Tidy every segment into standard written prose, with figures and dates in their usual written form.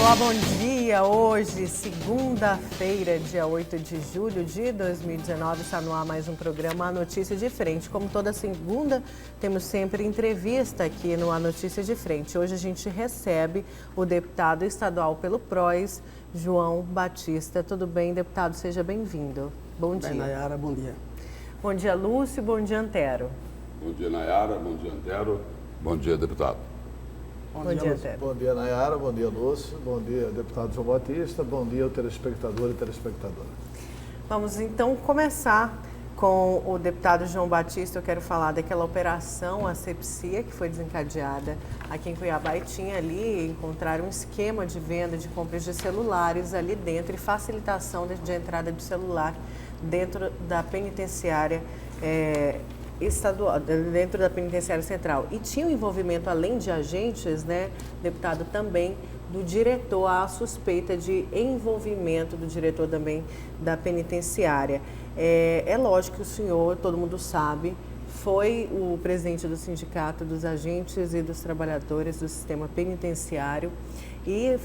Olá, bom dia. Hoje, segunda-feira, dia 8 de julho de 2019, está no ar mais um programa A Notícia de Frente. Como toda segunda, temos sempre entrevista aqui no A Notícia de Frente. Hoje a gente recebe o deputado estadual pelo PROS, João Batista. Tudo bem, deputado? Seja bem-vindo. Bom dia. Bem, Nayara, bom dia. Bom dia, Lúcio. Bom dia, Antero. Bom dia, Nayara. Bom dia, Antero. Bom dia, deputado. Bom dia, Antero. Bom dia, Nayara. Bom dia, Lúcio. Bom dia, deputado João Batista. Bom dia, telespectador e telespectadora. Vamos então começar com o deputado João Batista. Eu quero falar daquela operação asepsia que foi desencadeada aqui em Cuiabá e tinha ali, encontraram um esquema de venda de compras de celulares ali dentro e facilitação de entrada de celular dentro da penitenciária estadual, dentro da penitenciária central. E tinha o envolvimento, além de agentes, né, deputado, também do diretor, a suspeita de envolvimento do diretor também da penitenciária. É lógico que o senhor, todo mundo sabe, foi o presidente do Sindicato dos Agentes e dos Trabalhadores do Sistema Penitenciário e,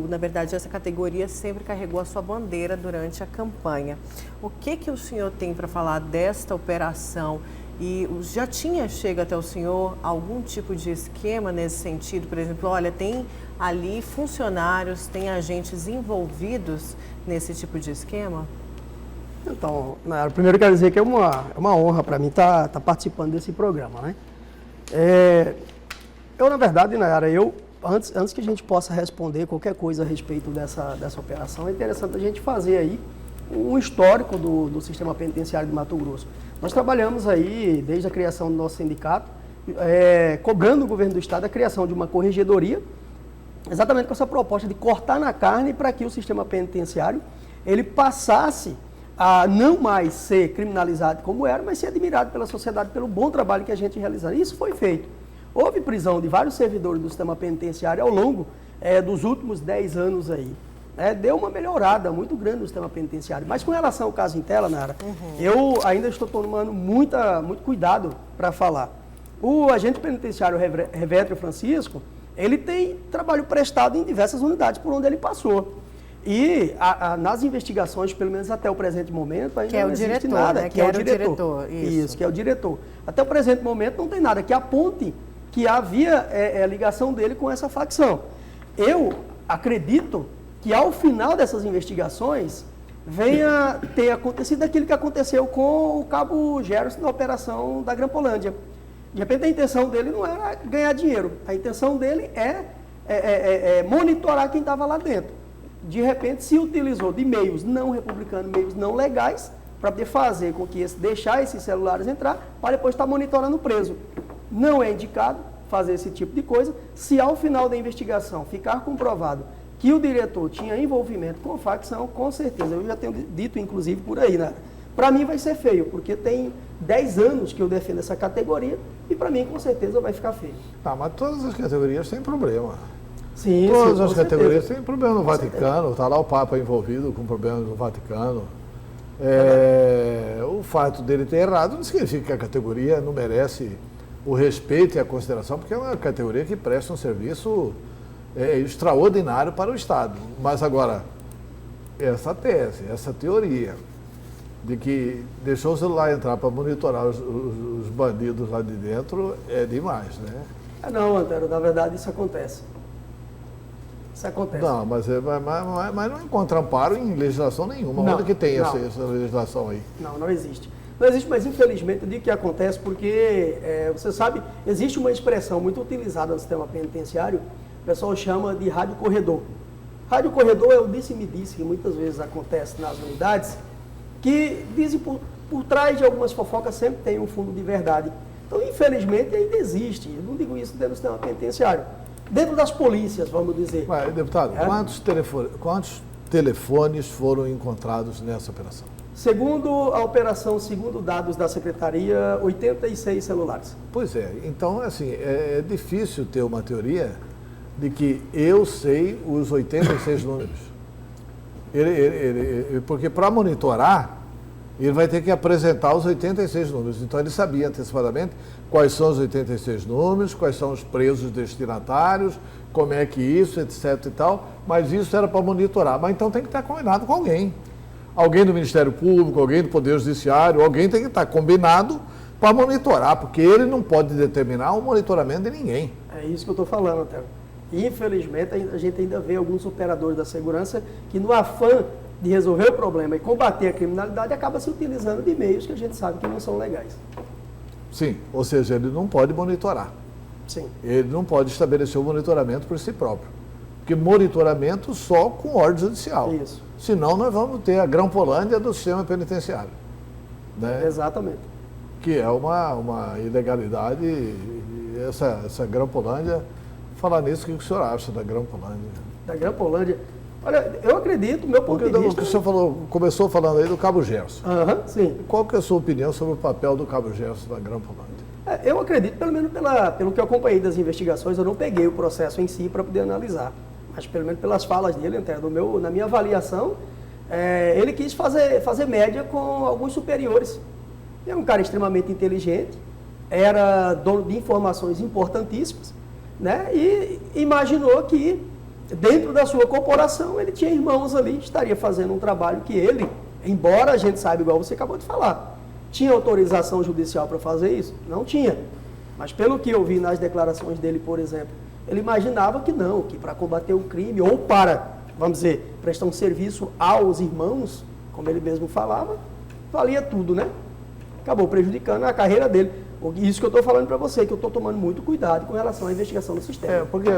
na verdade, essa categoria sempre carregou a sua bandeira durante a campanha. O que o senhor tem para falar desta operação? E já chega até o senhor algum tipo de esquema nesse sentido? Por exemplo, olha, tem ali funcionários, tem agentes envolvidos nesse tipo de esquema? Então, Nayara, primeiro eu quero dizer que é uma honra para mim estar participando desse programa, né? Na verdade, Nayara, antes que a gente possa responder qualquer coisa a respeito dessa operação, é interessante a gente fazer aí um histórico do sistema penitenciário de Mato Grosso. Nós trabalhamos aí, desde a criação do nosso sindicato, cobrando do governo do estado a criação de uma corregedoria, exatamente com essa proposta de cortar na carne para que o sistema penitenciário ele passasse a não mais ser criminalizado como era, mas ser admirado pela sociedade pelo bom trabalho que a gente realiza. Isso foi feito. Houve prisão de vários servidores do sistema penitenciário ao longo dos últimos 10 anos aí. Deu uma melhorada muito grande no sistema penitenciário. Mas com relação ao caso Intela, Nara, eu ainda estou tomando muito cuidado para falar. O agente penitenciário Revétrio Francisco, ele tem trabalho prestado em diversas unidades por onde ele passou. E nas investigações, pelo menos até o presente momento, ainda não existe nada. Que é o diretor. Isso, que é o diretor. Até o presente momento não tem nada que aponte que havia ligação dele com essa facção. Eu acredito que ao final dessas investigações venha ter acontecido aquilo que aconteceu com o cabo Gerson na operação da Grampolândia. De repente a intenção dele não era ganhar dinheiro, a intenção dele é monitorar quem estava lá dentro. De repente se utilizou de meios não republicanos, meios não legais, para poder fazer com que deixar esses celulares entrar, para depois estar monitorando o preso. Não é indicado fazer esse tipo de coisa. Se ao final da investigação ficar comprovado que o diretor tinha envolvimento com a facção, com certeza, eu já tenho dito inclusive por aí, né? Para mim vai ser feio, porque tem 10 anos que eu defendo essa categoria e para mim com certeza vai ficar feio. Mas todas as categorias têm problema. Sim, todas sim, as categorias têm problema no Com Vaticano, está lá o Papa envolvido com problemas no Vaticano. O fato dele ter errado não significa que a categoria não merece o respeito e a consideração, porque é uma categoria que presta um serviço extraordinário para o Estado. Mas agora, essa tese, essa teoria de que deixou o celular entrar para monitorar os bandidos lá de dentro é demais, né? Não, Antero, na verdade isso acontece. Isso acontece. Não, mas não encontra amparo em legislação nenhuma. Onde que tem essa legislação aí? Não existe. Não existe, mas infelizmente eu digo que acontece porque, você sabe, existe uma expressão muito utilizada no sistema penitenciário, o pessoal chama de rádio corredor. Rádio corredor é o disse-me-disse, que muitas vezes acontece nas unidades, que dizem por trás de algumas fofocas sempre tem um fundo de verdade. Então, infelizmente, ainda existe. Eu não digo isso dentro do sistema penitenciário. Dentro das polícias, vamos dizer. Mas, deputado, quantos telefones foram encontrados nessa operação? Segundo a operação, segundo dados da Secretaria, 86 celulares. Pois é. Então, assim, é difícil ter uma teoria de que eu sei os 86 números. Porque para monitorar, E ele vai ter que apresentar os 86 números. Então ele sabia antecipadamente quais são os 86 números, quais são os presos destinatários, como é que isso, etc e tal. Mas isso era para monitorar. Mas então tem que estar combinado com alguém. Alguém do Ministério Público, alguém do Poder Judiciário, alguém tem que estar combinado para monitorar, porque ele não pode determinar o monitoramento de ninguém. É isso que eu estou falando, Antero. Infelizmente, a gente ainda vê alguns operadores da segurança que, no afã de resolver o problema e combater a criminalidade, acaba se utilizando de meios que a gente sabe que não são legais. Sim, ou seja, ele não pode monitorar. Sim. Ele não pode estabelecer o monitoramento por si próprio. Porque monitoramento só com ordem judicial. Isso. Senão nós vamos ter a Grão-Polândia do sistema penitenciário. Né? Exatamente. Que é uma ilegalidade. E essa Grão-Polândia, falar nisso, o que o senhor acha da Grão-Polândia? Da Grão-Polândia. Olha, eu acredito, meu ponto de vista... O senhor começou falando aí do Cabo Gerson. Sim. Qual que é a sua opinião sobre o papel do Cabo Gerson na Grão-Polândia? Eu acredito, pelo menos pelo que eu acompanhei das investigações, eu não peguei o processo em si para poder analisar. Mas pelo menos pelas falas dele, na minha avaliação, ele quis fazer média com alguns superiores. Ele é um cara extremamente inteligente, era dono de informações importantíssimas, né? E imaginou que dentro da sua corporação ele tinha irmãos ali, estaria fazendo um trabalho que ele, embora a gente saiba, igual você acabou de falar, tinha autorização judicial para fazer isso? Não tinha. Mas pelo que eu vi nas declarações dele, por exemplo, ele imaginava que não, que para combater o crime ou para, vamos dizer, prestar um serviço aos irmãos, como ele mesmo falava, valia tudo, né? Acabou prejudicando a carreira dele. Isso que eu estou falando para você, que eu estou tomando muito cuidado com relação à investigação do sistema. Porque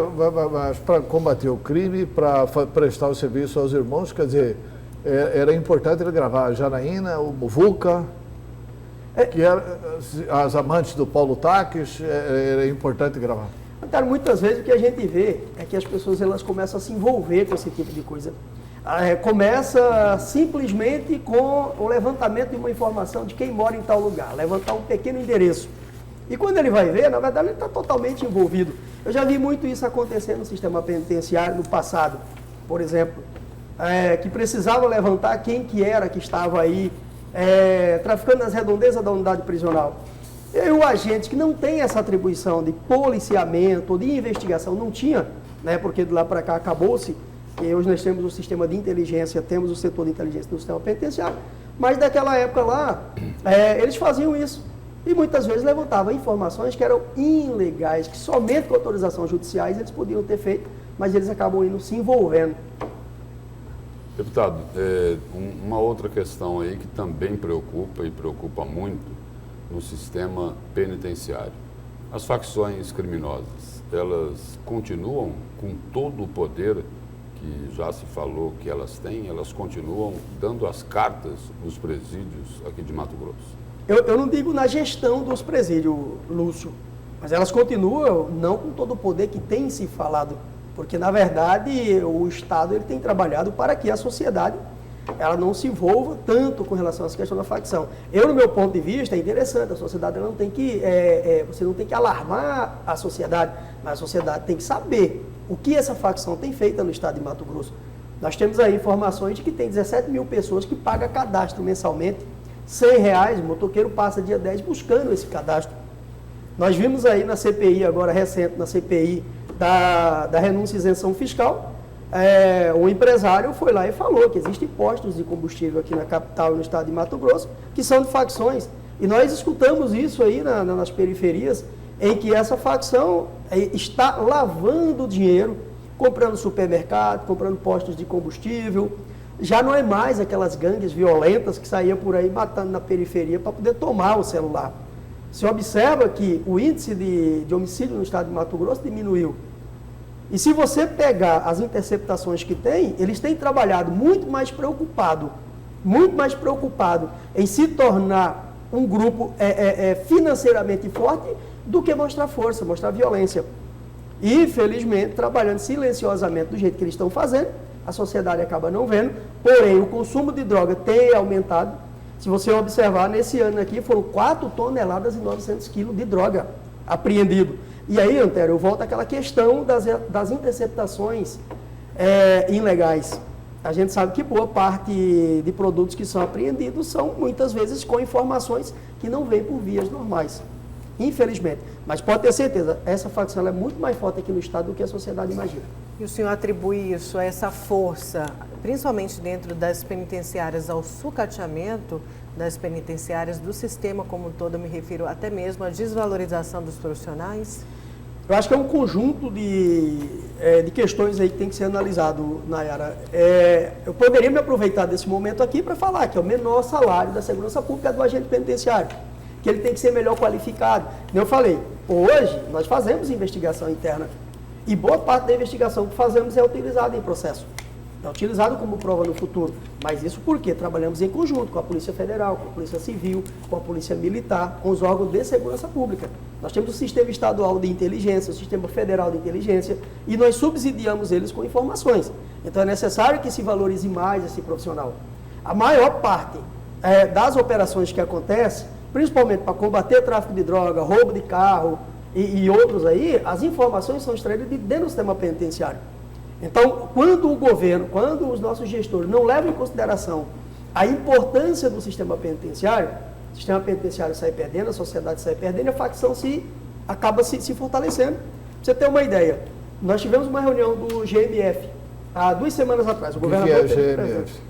para combater o crime, para prestar o serviço aos irmãos, quer dizer, era importante ele gravar a Janaína, o Muvuca, que eram as amantes do Paulo Taques, era importante gravar. Então, muitas vezes o que a gente vê é que as pessoas elas começam a se envolver com esse tipo de coisa. Começa simplesmente com o levantamento de uma informação de quem mora em tal lugar, levantar um pequeno endereço. E quando ele vai ver, na verdade ele está totalmente envolvido. Eu já vi muito isso acontecer no sistema penitenciário no passado, por exemplo, que precisava levantar quem que era que estava aí traficando nas redondezas da unidade prisional. E o agente que não tem essa atribuição de policiamento ou de investigação, não tinha, né, porque de lá para cá acabou-se, e hoje nós temos o sistema de inteligência, temos o setor de inteligência no sistema penitenciário, mas daquela época lá, eles faziam isso. E muitas vezes levantavam informações que eram ilegais, que somente com autorização judiciais eles podiam ter feito, mas eles acabam indo se envolvendo. Deputado, uma outra questão aí que também preocupa e preocupa muito no sistema penitenciário. As facções criminosas, elas continuam com todo o poder que já se falou que elas têm, elas continuam dando as cartas nos presídios aqui de Mato Grosso? Eu não digo na gestão dos presídios, Lúcio, mas elas continuam não com todo o poder que tem se falado, porque na verdade o Estado ele tem trabalhado para que a sociedade ela não se envolva tanto com relação a essa questão da facção. No meu ponto de vista, é interessante, a sociedade ela não tem que, você não tem que alarmar a sociedade, mas a sociedade tem que saber o que essa facção tem feito no estado de Mato Grosso. Nós temos aí informações de que tem 17 mil pessoas que pagam cadastro mensalmente, R$100, o motoqueiro passa dia 10 buscando esse cadastro. Nós vimos aí na CPI, agora recente, na CPI da renúncia e isenção fiscal, o empresário foi lá e falou que existem postos de combustível aqui na capital e no estado de Mato Grosso que são de facções. E nós escutamos isso aí nas periferias, em que essa facção está lavando dinheiro, comprando supermercado, comprando postos de combustível. Já não é mais aquelas gangues violentas que saíam por aí matando na periferia para poder tomar o celular. Se observa que o índice de homicídio no estado de Mato Grosso diminuiu. E se você pegar as interceptações que tem, eles têm trabalhado muito mais preocupado em se tornar um grupo financeiramente forte do que mostrar força, mostrar violência. E, infelizmente, trabalhando silenciosamente do jeito que eles estão fazendo, a sociedade acaba não vendo, porém o consumo de droga tem aumentado. Se você observar, nesse ano aqui foram 4 toneladas e 900 quilos de droga apreendido. E aí, Antero, eu volto àquela questão das interceptações ilegais. a gente sabe que boa parte de produtos que são apreendidos são muitas vezes com informações que não vêm por vias normais, infelizmente. Mas pode ter certeza, essa facção é muito mais forte aqui no estado do que a sociedade imagina. E o senhor atribui isso, essa força, principalmente dentro das penitenciárias, ao sucateamento das penitenciárias, do sistema como um todo, eu me refiro até mesmo à desvalorização dos profissionais? Eu acho que é um conjunto de questões aí que tem que ser analisado, Nayara. Eu poderia me aproveitar desse momento aqui para falar que é o menor salário da segurança pública do agente penitenciário, que ele tem que ser melhor qualificado. Como eu falei, hoje nós fazemos investigação interna e boa parte da investigação que fazemos é utilizada em processo. É utilizado como prova no futuro. Mas isso porque trabalhamos em conjunto com a Polícia Federal, com a Polícia Civil, com a Polícia Militar, com os órgãos de segurança pública. Nós temos o Sistema Estadual de Inteligência, o Sistema Federal de Inteligência, e nós subsidiamos eles com informações. Então é necessário que se valorize mais esse profissional. A maior parte das operações que acontecem, principalmente para combater tráfico de droga, roubo de carro e outros aí, as informações são extraídas de dentro do sistema penitenciário. Então, quando o governo, quando os nossos gestores não levam em consideração a importância do sistema penitenciário, o sistema penitenciário sai perdendo, a sociedade sai perdendo e a facção acaba se fortalecendo. Pra você ter uma ideia, nós tivemos uma reunião do GMF há 2 semanas atrás. O que é o GMF?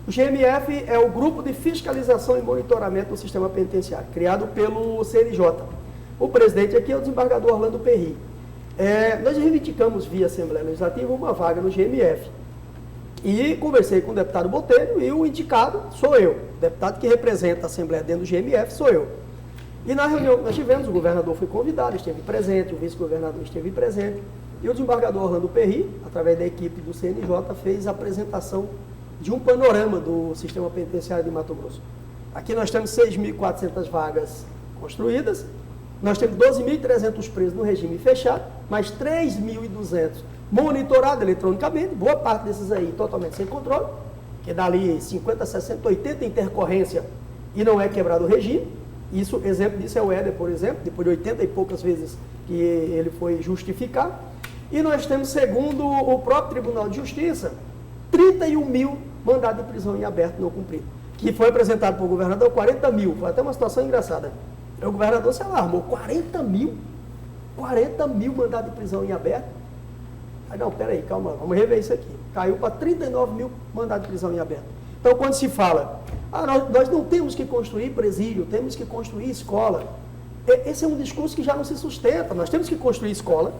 O GMF é o Grupo de Fiscalização e Monitoramento do Sistema Penitenciário, criado pelo CNJ. O presidente aqui é o desembargador Orlando Perry. Nós reivindicamos via Assembleia Legislativa uma vaga no GMF. E conversei com o deputado Botelho e o indicado sou eu. O deputado que representa a Assembleia dentro do GMF sou eu. E na reunião que nós tivemos, o governador foi convidado, esteve presente, o vice-governador esteve presente. E o desembargador Orlando Perry, através da equipe do CNJ, fez a apresentação de um panorama do sistema penitenciário de Mato Grosso. Aqui nós temos 6.400 vagas construídas, nós temos 12.300 presos no regime fechado, mais 3.200 monitorados eletronicamente, boa parte desses aí totalmente sem controle, que dá ali 50, 60, 80 intercorrência e não é quebrado o regime. Isso, exemplo disso é o Éder, por exemplo, depois de 80 e poucas vezes que ele foi justificar. E nós temos, segundo o próprio Tribunal de Justiça, 31 mil mandados de prisão em aberto não cumprido, que foi apresentado por o governador 40 mil, foi até uma situação engraçada. O governador se alarmou, 40 mil mandados de prisão em aberto. Aí não, peraí, calma, vamos rever isso aqui. Caiu para 39 mil mandados de prisão em aberto. Então quando se fala, nós não temos que construir presídio, temos que construir escola. Esse é um discurso que já não se sustenta. Nós temos que construir escola,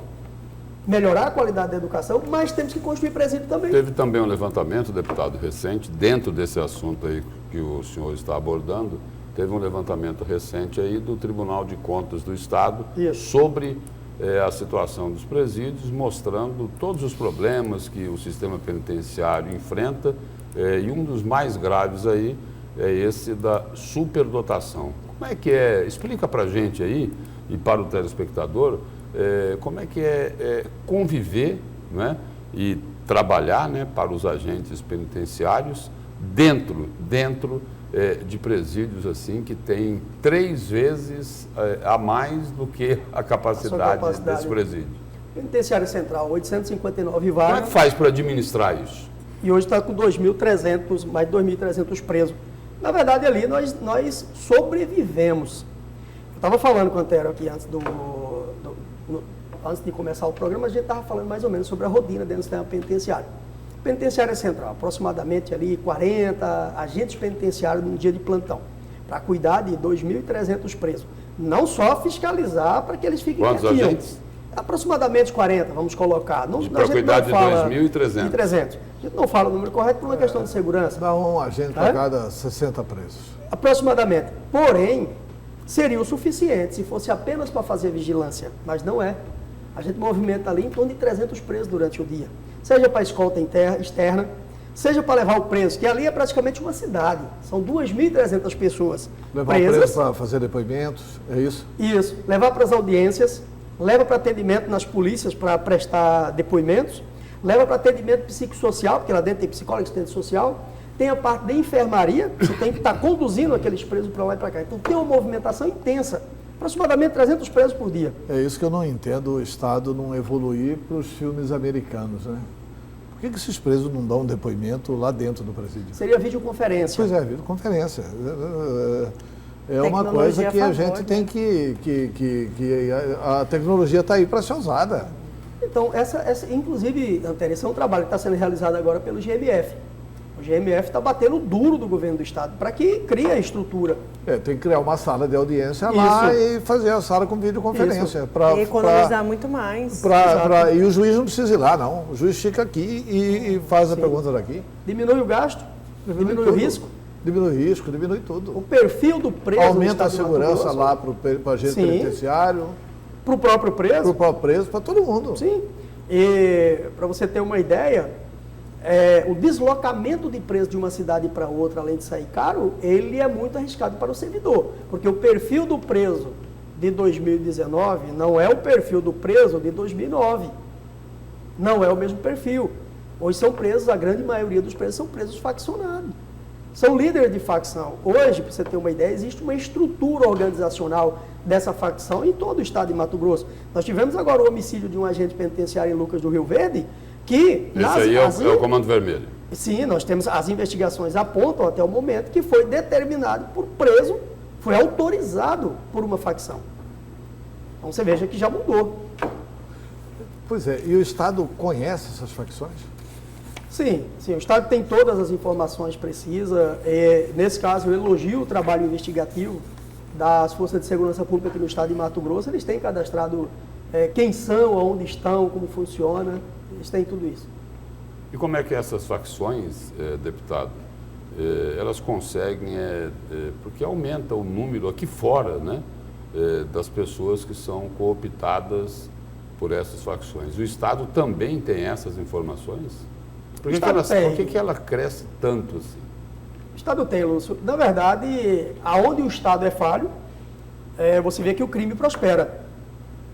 melhorar a qualidade da educação, mas temos que construir presídio também. Teve também um levantamento, deputado, recente, dentro desse assunto aí que o senhor está abordando, teve um levantamento recente aí do Tribunal de Contas do Estado sobre a situação dos presídios, mostrando todos os problemas que o sistema penitenciário enfrenta, e um dos mais graves aí é esse da superdotação. Como é que é? Explica para a gente aí e para o telespectador como é que é conviver, né, e trabalhar, né, para os agentes penitenciários dentro de presídios assim que tem 3 vezes a mais do que a capacidade desse presídio. Penitenciária Central, 859 vagas. Como é que faz para administrar isso? E hoje está com 2.300, mais de 2.300 presos. Na verdade, ali nós sobrevivemos. Eu estava falando com o Antero aqui antes de começar o programa, a gente estava falando mais ou menos sobre a rotina dentro do sistema penitenciário. Penitenciária Central, aproximadamente ali 40 agentes penitenciários num dia de plantão, para cuidar de 2.300 presos. Não só fiscalizar para que eles fiquem quantos agentes? Aproximadamente 40, vamos colocar. Para cuidar de 2.300. A gente não fala o número correto por uma questão de segurança. Dá um agente para cada 60 presos. Aproximadamente. Porém, seria o suficiente se fosse apenas para fazer vigilância, mas não é. A gente movimenta ali em torno de 300 presos durante o dia. Seja para a escolta externa, seja para levar o preso, que ali é praticamente uma cidade. São 2.300 pessoas levar presas. O preso para fazer depoimentos, é isso? Isso. Levar para as audiências, leva para atendimento nas polícias para prestar depoimentos, leva para atendimento psicossocial, porque lá dentro tem psicólogo, assistente social, tem a parte da enfermaria, você tem que estar conduzindo aqueles presos para lá e para cá. Então tem uma movimentação intensa, aproximadamente 300 presos por dia. É isso que eu não entendo, o Estado não evoluir para os filmes americanos, né? Por que esses presos não dão um depoimento lá dentro do presídio? Seria videoconferência. Pois é, videoconferência. É uma coisa que a gente tem que a tecnologia está aí para ser usada. Então, inclusive, Antero, esse é um trabalho que está sendo realizado agora pelo GMF. O GMF está batendo duro do governo do estado para que crie a estrutura. Tem que criar uma sala de audiência lá e fazer a sala com videoconferência. E economizar muito mais. E o juiz não precisa ir lá, não. O juiz fica aqui e faz a pergunta daqui. Diminui o gasto, diminui o risco. Diminui o risco, diminui tudo. O perfil do preso. Aumenta a segurança lá para o agente penitenciário. Para o próprio preso. Para o próprio preso, para todo mundo. Sim. E para você ter uma ideia, o deslocamento de preso de uma cidade para outra, além de sair caro, ele é muito arriscado para o servidor. Porque o perfil do preso de 2019 não é o perfil do preso de 2009. Não é o mesmo perfil. Hoje são presos, a grande maioria dos presos são presos faccionados. São líderes de facção. Hoje, para você ter uma ideia, existe uma estrutura organizacional dessa facção em todo o estado de Mato Grosso. Nós tivemos agora o homicídio de um agente penitenciário em Lucas do Rio Verde, que... Esse aí é o Comando Vermelho. Sim, nós temos, as investigações apontam até o momento que foi determinado por preso, foi autorizado por uma facção. Então você veja que já mudou. Pois é, e o Estado conhece essas facções? Sim, o Estado tem todas as informações precisas. Nesse caso, eu elogio o trabalho investigativo das Forças de Segurança Pública aqui no estado de Mato Grosso. Eles têm cadastrado quem são, onde estão, como funciona, eles têm tudo isso. E como é que essas facções, deputado, elas conseguem, porque aumenta o número aqui fora, né, das pessoas que são cooptadas por essas facções. O Estado também tem essas informações? Por que ela cresce tanto assim? O Estado tem, Lúcio. Na verdade, aonde o Estado é falho, você vê que o crime prospera.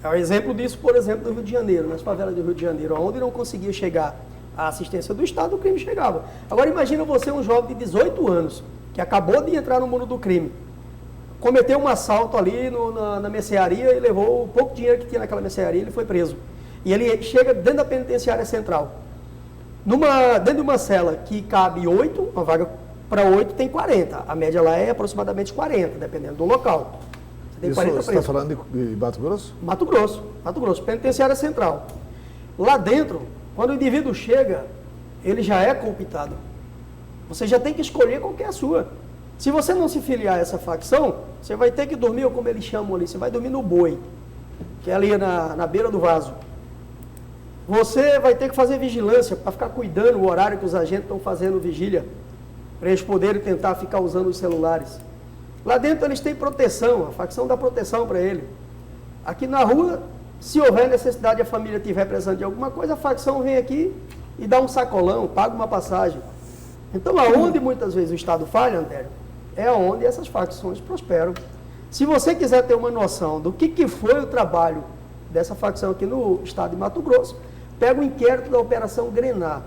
É um exemplo disso, por exemplo, no Rio de Janeiro, nas favelas do Rio de Janeiro, onde não conseguia chegar a assistência do Estado, o crime chegava. Agora imagina você, um jovem de 18 anos, que acabou de entrar no mundo do crime, cometeu um assalto ali na mercearia e levou o pouco dinheiro que tinha naquela mercearia, ele foi preso. E ele chega dentro da penitenciária central. Dentro de uma cela que cabe 8, uma vaga para 8 tem 40. A média lá é aproximadamente 40, dependendo do local. Você tem 40 presos. Você está falando de Mato Grosso? Mato Grosso, penitenciária central. Lá dentro, quando o indivíduo chega, ele já é cooptado. Você já tem que escolher qual que é a sua. Se você não se filiar a essa facção, você vai ter que dormir, ou como eles chamam ali, você vai dormir no boi, que é ali na beira do vaso. Você vai ter que fazer vigilância para ficar cuidando o horário que os agentes estão fazendo vigília, para eles poderem tentar ficar usando os celulares. Lá dentro eles têm proteção, a facção dá proteção para ele. Aqui na rua, se houver necessidade e a família estiver precisando de alguma coisa, a facção vem aqui e dá um sacolão, paga uma passagem. Então, aonde muitas vezes o Estado falha, Antero, é onde essas facções prosperam. Se você quiser ter uma noção do que foi o trabalho dessa facção aqui no estado de Mato Grosso, pega o inquérito da Operação Grenar.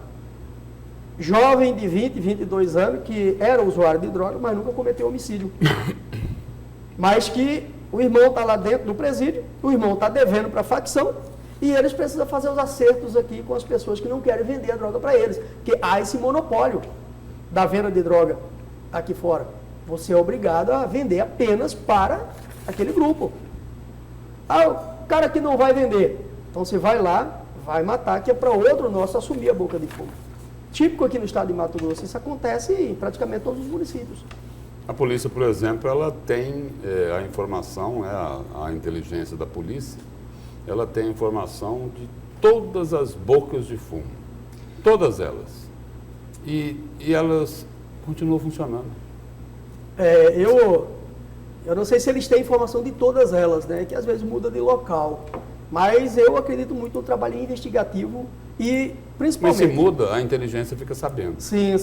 Jovem de 20, 22 anos, que era usuário de droga, mas nunca cometeu homicídio. Mas que o irmão está lá dentro do presídio, o irmão está devendo para a facção, e eles precisam fazer os acertos aqui com as pessoas que não querem vender a droga para eles. Porque há esse monopólio da venda de droga aqui fora. Você é obrigado a vender apenas para aquele grupo. O cara que não vai vender, então você vai lá, vai matar, que é para outro nosso assumir a boca de fogo. Típico aqui no estado de Mato Grosso, isso acontece em praticamente todos os municípios. A polícia, por exemplo, ela tem a informação, a inteligência da polícia, ela tem a informação de todas as bocas de fumo, todas elas. E elas continuam funcionando. Eu não sei se eles têm informação de todas elas, né, que às vezes muda de local. Mas eu acredito muito no trabalho investigativo e, principalmente... Mas se muda, a inteligência fica sabendo. Sim.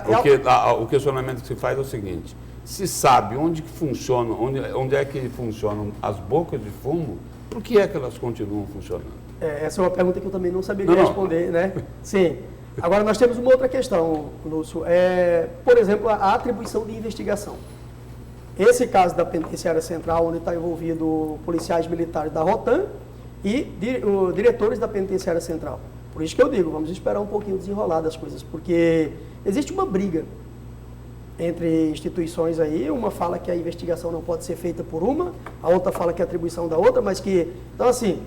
Porque o questionamento que se faz é o seguinte: se sabe onde que funciona, onde é que funcionam as bocas de fumo, por que é que elas continuam funcionando? Essa é uma pergunta que eu também não saberia responder, né? Sim. Agora, nós temos uma outra questão, Lúcio. Por exemplo, a atribuição de investigação. Esse caso da Penitenciária Central, onde está envolvido policiais militares da Rotan e diretores da Penitenciária Central. Por isso que eu digo, vamos esperar um pouquinho desenrolar das coisas, porque existe uma briga entre instituições aí, uma fala que a investigação não pode ser feita por uma, a outra fala que é atribuição da outra, mas que... Então, assim,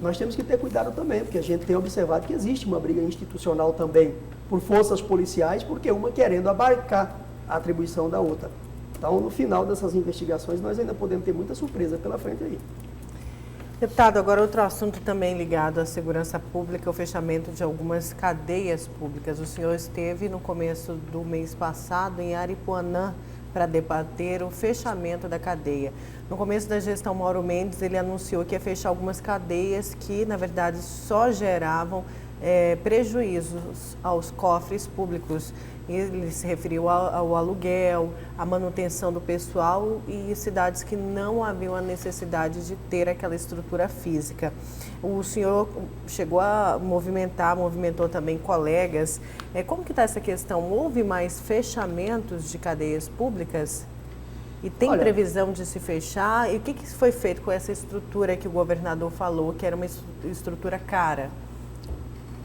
nós temos que ter cuidado também, porque a gente tem observado que existe uma briga institucional também por forças policiais, porque uma querendo abarcar a atribuição da outra. Então, no final dessas investigações, nós ainda podemos ter muita surpresa pela frente aí. Deputado, agora outro assunto também ligado à segurança pública, o fechamento de algumas cadeias públicas. O senhor esteve no começo do mês passado em Aripuanã para debater o fechamento da cadeia. No começo da gestão Mauro Mendes, ele anunciou que ia fechar algumas cadeias que, na verdade, só geravam prejuízos aos cofres públicos. Ele se referiu ao aluguel, à manutenção do pessoal e cidades que não haviam a necessidade de ter aquela estrutura física. O senhor chegou a movimentou também colegas. Como que está essa questão? Houve mais fechamentos de cadeias públicas? E tem previsão de se fechar? E o que foi feito com essa estrutura que o governador falou, que era uma estrutura cara?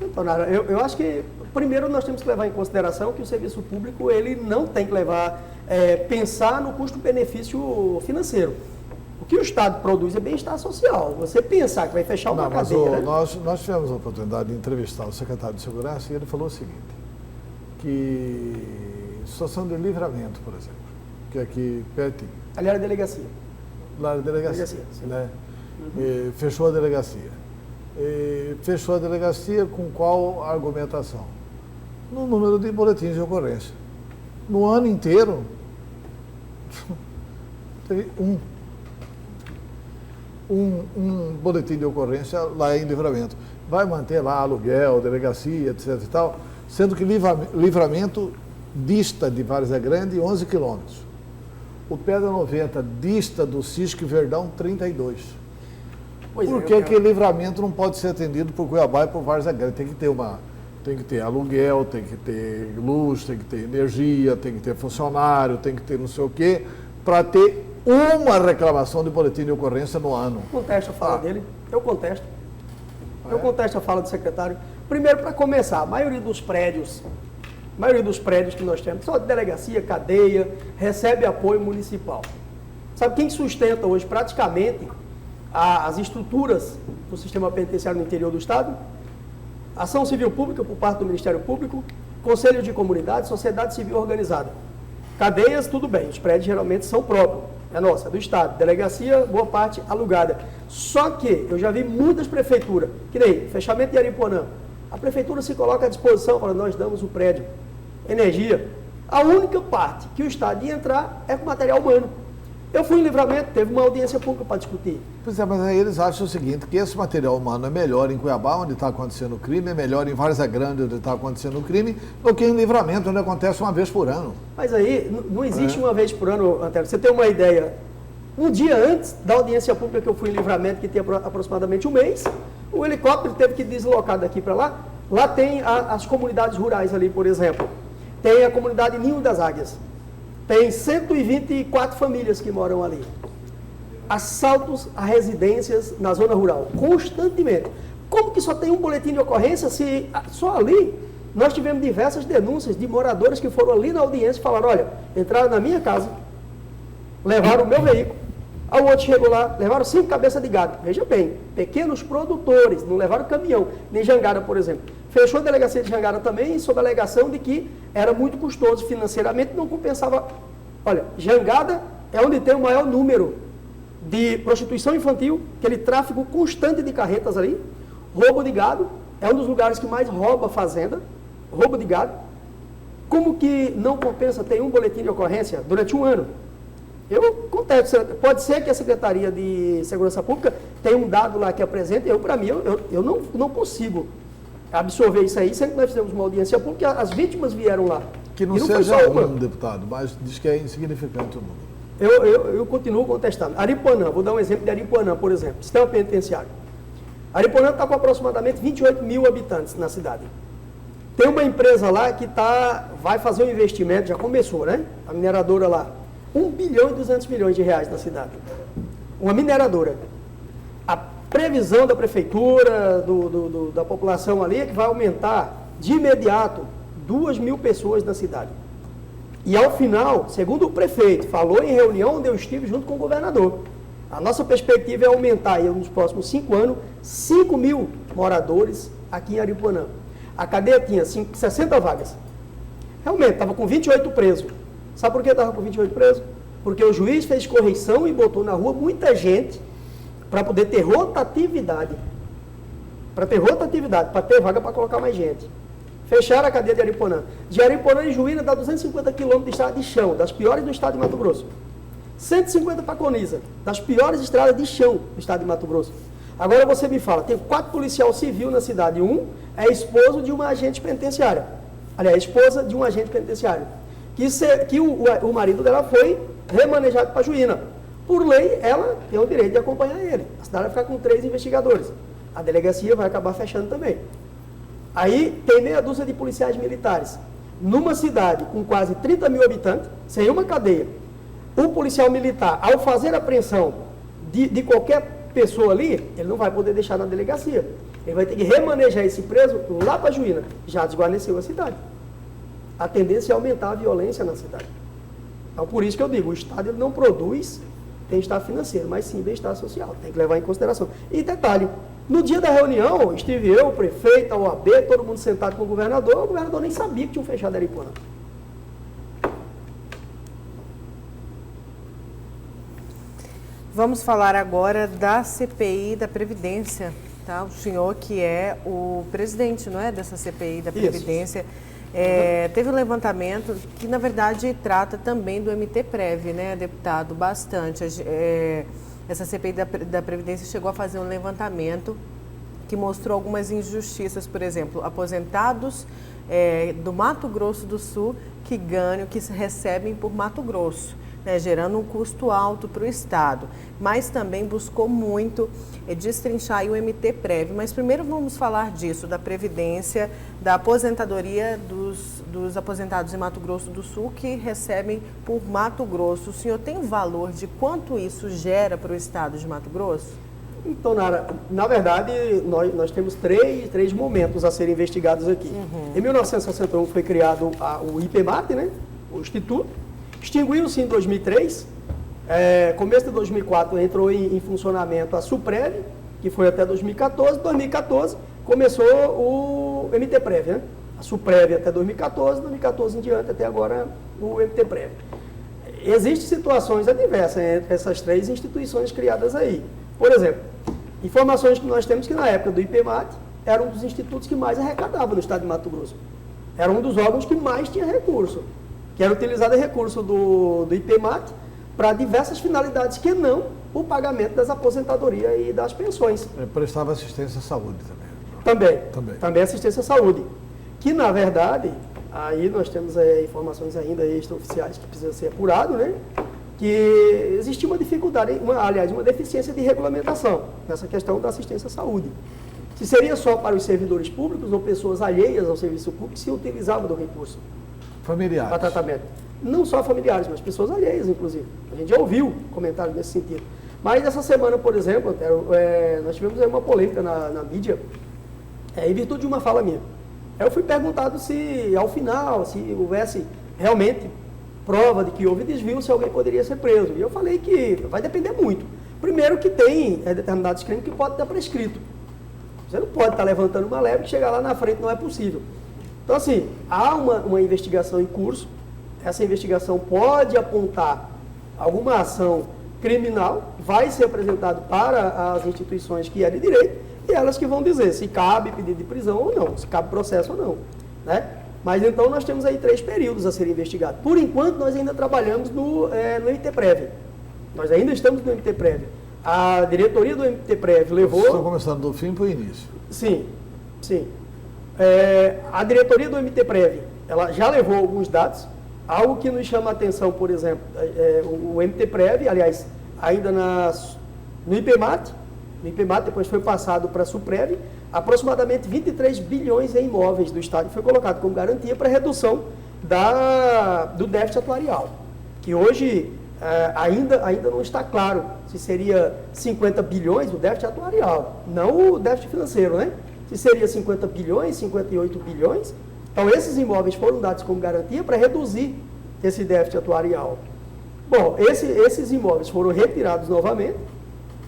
Então, Nara, eu acho que, primeiro, nós temos que levar em consideração que o serviço público, ele não tem que pensar no custo-benefício financeiro. O que o Estado produz é bem-estar social. Você pensar que vai fechar uma cadeia... Nós tivemos a oportunidade de entrevistar o secretário de Segurança e ele falou o seguinte, que situação de Livramento, por exemplo, que é aqui pertinho. Ali era a delegacia. Lá era a delegacia, né? Fechou a delegacia. Fechou a delegacia com qual argumentação? No número de boletins de ocorrência. No ano inteiro, teve um boletim de ocorrência lá em Livramento. Vai manter lá aluguel, delegacia, etc. e tal, sendo que Livramento dista de Várzea Grande 11 quilômetros. O Pedra 90 dista do Cisco e Verdão 32. Por que Livramento não pode ser atendido por Cuiabá e por Várzea Grande? Tem que ter aluguel, tem que ter luz, tem que ter energia, tem que ter funcionário, tem que ter não sei o quê, para ter uma reclamação de boletim de ocorrência no ano. Contesto a fala dele, eu contesto. Eu contesto a fala do secretário. Primeiro, para começar, a maioria dos prédios que nós temos, só de delegacia, cadeia, recebe apoio municipal. Sabe quem sustenta hoje praticamente as estruturas do sistema penitenciário no interior do Estado? Ação civil pública por parte do Ministério Público, Conselho de Comunidade, Sociedade Civil Organizada. Cadeias, tudo bem, os prédios geralmente são próprios, é nossa, é do Estado. Delegacia, boa parte alugada. Só que eu já vi muitas prefeituras, que nem fechamento de Aripuanã, a prefeitura se coloca à disposição, fala, nós damos o prédio, energia. A única parte que o Estado ia entrar é com material humano. Eu fui em Livramento, teve uma audiência pública para discutir. Pois é, mas aí eles acham o seguinte, que esse material humano é melhor em Cuiabá, onde está acontecendo o crime, é melhor em Várzea Grande, onde está acontecendo o crime, do que em Livramento, onde acontece uma vez por ano. Mas aí, não existe uma vez por ano, Antônio. Você tem uma ideia, um dia antes da audiência pública que eu fui em Livramento, que tem aproximadamente um mês, o helicóptero teve que deslocar daqui para lá. Lá tem as comunidades rurais ali, por exemplo. Tem a comunidade Ninho das Águias. Tem 124 famílias que moram ali. Assaltos a residências na zona rural, constantemente. Como que só tem um boletim de ocorrência se só ali nós tivemos diversas denúncias de moradores que foram ali na audiência e falaram, olha, entraram na minha casa, levaram o meu veículo, ao outro chegou lá, levaram 5 cabeças de gado. Veja bem, pequenos produtores, não levaram caminhão, nem jangada, por exemplo. Fechou a delegacia de Jangara também, sob a alegação de que era muito custoso financeiramente, não compensava. Olha, Jangada é onde tem o maior número de prostituição infantil, aquele tráfico constante de carretas ali, roubo de gado, é um dos lugares que mais rouba fazenda, roubo de gado. Como que não compensa ter um boletim de ocorrência durante um ano? Eu contesto, pode ser que a Secretaria de Segurança Pública tenha um dado lá que apresente, para mim, eu não consigo absorver isso aí, sendo que nós fizemos uma audiência pública, as vítimas vieram lá. Que não seja um, deputado, mas diz que é insignificante o número. Eu continuo contestando. Aripuanã, vou dar um exemplo de Aripuanã, por exemplo, sistema penitenciário. Aripuanã está com aproximadamente 28 mil habitantes na cidade. Tem uma empresa lá que vai fazer um investimento, já começou, né? A mineradora lá, 1 bilhão e 200 milhões de reais na cidade. Uma mineradora. Previsão da prefeitura, da população ali, é que vai aumentar de imediato 2.000 pessoas na cidade. E ao final, segundo o prefeito, falou em reunião onde eu estive junto com o governador, a nossa perspectiva é aumentar aí, nos próximos 5 anos 5.000 moradores aqui em Aripuanã. A cadeia tinha 60 vagas. Realmente, estava com 28 presos. Sabe por que estava com 28 presos? Porque o juiz fez correição e botou na rua muita gente para poder ter rotatividade. Para ter vaga para colocar mais gente. Fecharam a cadeia de Aripuanã. De Aripuanã e Juína dá 250 quilômetros de estrada de chão, das piores do estado de Mato Grosso. 150 para Coniza, das piores estradas de chão do estado de Mato Grosso. Agora você me fala, tem 4 policiais civis na cidade. Um é esposo de uma agente penitenciária. Aliás, esposa de um agente penitenciário. Que o marido dela foi remanejado para Juína. Por lei, ela tem o direito de acompanhar ele. A cidade vai ficar com 3 investigadores. A delegacia vai acabar fechando também. Aí tem meia dúzia de policiais militares. Numa cidade com quase 30 mil habitantes, sem uma cadeia, o policial militar, ao fazer a apreensão de qualquer pessoa ali, ele não vai poder deixar na delegacia. Ele vai ter que remanejar esse preso lá para Juína. Já desguarneceu a cidade. A tendência é aumentar a violência na cidade. Então, por isso que eu digo, o Estado ele não produz bem-estar financeiro, mas sim bem-estar social. Tem que levar em consideração. E detalhe, no dia da reunião, estive eu, o prefeito, a OAB, todo mundo sentado com o governador nem sabia que tinham fechado Aripuanã. Vamos falar agora da CPI da Previdência, tá? O senhor que é o presidente, não é, dessa CPI da Previdência. Teve um levantamento que, na verdade, trata também do MTPrev, né, deputado, bastante. Essa CPI da Previdência chegou a fazer um levantamento que mostrou algumas injustiças, por exemplo, aposentados do Mato Grosso do Sul que recebem por Mato Grosso, né, gerando um custo alto para o Estado, mas também buscou muito destrinchar o MTPrev. Mas primeiro vamos falar disso, da Previdência, da aposentadoria dos aposentados em Mato Grosso do Sul que recebem por Mato Grosso. O senhor tem um valor de quanto isso gera para o Estado de Mato Grosso? Então, Nara, na verdade, nós temos três momentos a serem investigados aqui. Em 1961 foi criado o IPMAT, né, o Instituto. Extinguiu-se em 2003, começo de 2004 entrou em funcionamento a SUPREV, que foi até 2014. 2014 começou o MTPrev, né? A SUPREV até 2014 em diante, até agora o MTPrev. Existem situações adversas entre essas 3 instituições criadas aí. Por exemplo, informações que nós temos que na época do IPMAT era um dos institutos que mais arrecadava no estado de Mato Grosso. Era um dos órgãos que mais tinha recurso, que era utilizado recurso do IPMAT para diversas finalidades que não o pagamento das aposentadorias e das pensões. Prestava assistência à saúde também. Também assistência à saúde. Que, na verdade, aí nós temos informações ainda extraoficiais que precisam ser apuradas, né? Que existia uma dificuldade, uma deficiência de regulamentação nessa questão da assistência à saúde. Se seria só para os servidores públicos ou pessoas alheias ao serviço público que se utilizavam do recurso. Familiares. Para tratamento. Não só familiares, mas pessoas alheias, inclusive. A gente já ouviu comentários nesse sentido. Mas essa semana, por exemplo, nós tivemos uma polêmica na mídia, em virtude de uma fala minha. Eu fui perguntado se, ao final, se houvesse realmente prova de que houve desvio, se alguém poderia ser preso. E eu falei que vai depender muito. Primeiro que tem determinados crimes que podem estar prescrito. Você não pode estar levantando uma leve e chegar lá na frente, não é possível. Então, assim, há uma investigação em curso. Essa investigação pode apontar alguma ação criminal, vai ser apresentado para as instituições que é de direito, e elas que vão dizer se cabe pedido de prisão ou não, se cabe processo ou não, né? Mas então nós temos aí 3 períodos a serem investigados. Por enquanto nós ainda trabalhamos no MTPrev. Nós ainda estamos no MTPrev. A diretoria do MTPrev levou... Vocês estão começando do fim para o início. Sim. A diretoria do MTPrev, ela já levou alguns dados. Algo que nos chama a atenção, por exemplo, o MTPrev, aliás, ainda no IPMAT, depois foi passado para a SUPREV, aproximadamente 23 bilhões em imóveis do Estado foi colocado como garantia para redução do déficit atuarial, que hoje ainda não está claro se seria 50 bilhões o déficit atuarial, não o déficit financeiro, né? Se seria 50 bilhões, 58 bilhões. Então, esses imóveis foram dados como garantia para reduzir esse déficit atuarial. Bom, esses imóveis foram retirados novamente.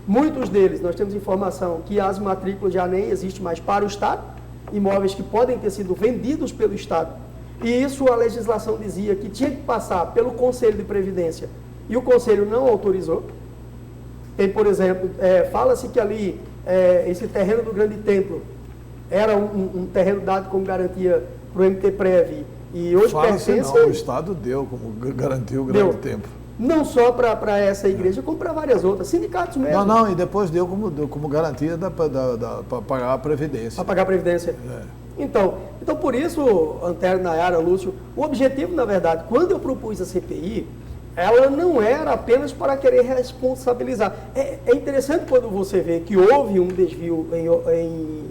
Muitos deles, nós temos informação que as matrículas já nem existem mais para o Estado, imóveis que podem ter sido vendidos pelo Estado. E isso a legislação dizia que tinha que passar pelo Conselho de Previdência e o Conselho não autorizou. Tem, por exemplo, fala-se que ali, esse terreno do Grande Templo era um terreno dado como garantia para o MTPrev e hoje pertence... Não, o Estado deu como garantiu o Grande Templo. Não só para essa igreja, como para várias outras, sindicatos mesmo. Não, e depois deu como garantia para pagar a Previdência. Para pagar a Previdência. Então, por isso, Antero, Nayara, Lúcio, o objetivo, na verdade, quando eu propus a CPI, ela não era apenas para querer responsabilizar. É interessante quando você vê que houve um desvio em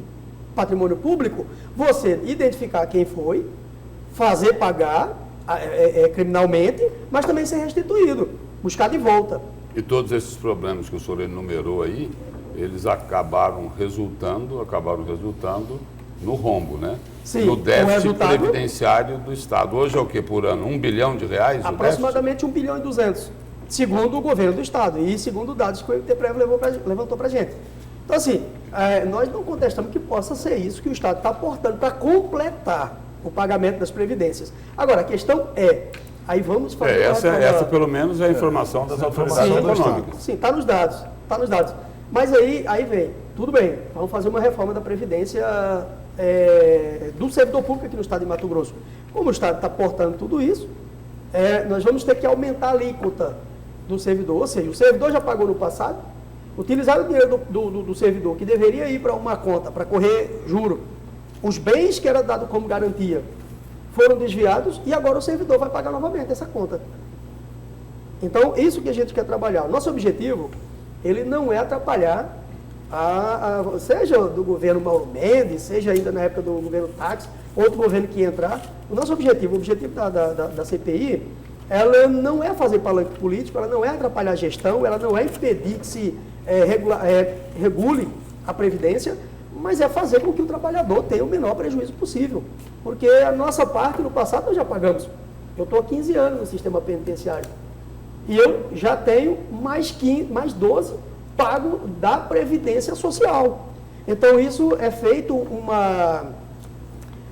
patrimônio público, você identificar quem foi, fazer pagar criminalmente, mas também ser restituído, buscar de volta. E todos esses problemas que o senhor enumerou aí, eles acabaram resultando no rombo, né? Sim, no déficit resultado... previdenciário do Estado. Hoje é o que por ano? R$1 bilhão? Aproximadamente 1,2 bilhão, segundo o governo do Estado e segundo dados que o MTPrev levantou para a gente. Então, assim, nós não contestamos que possa ser isso que o Estado está aportando para completar o pagamento das previdências. Agora, a questão aí vamos fazer... Essa pelo menos é a informação das autoridades econômicas. Sim, está nos dados. Mas aí vem, tudo bem, vamos fazer uma reforma da Previdência do servidor público aqui no Estado de Mato Grosso. Como o Estado está aportando tudo isso, nós vamos ter que aumentar a alíquota do servidor, ou seja, o servidor já pagou no passado, utilizaram o dinheiro do servidor, que deveria ir para uma conta, para correr juro. Os bens que era dado como garantia foram desviados e agora o servidor vai pagar novamente essa conta. Então, isso que a gente quer trabalhar. Nosso objetivo, ele não é atrapalhar, seja do governo Mauro Mendes, seja ainda na época do governo Táxi, outro governo que entrar. O nosso objetivo, o objetivo da CPI, ela não é fazer palanque político, ela não é atrapalhar a gestão, ela não é impedir que se regule a Previdência, mas é fazer com que o trabalhador tenha o menor prejuízo possível. Porque a nossa parte, no passado, nós já pagamos. Eu estou há 15 anos no sistema penitenciário. E eu já tenho mais 12 pago da Previdência Social. Então, isso é feito uma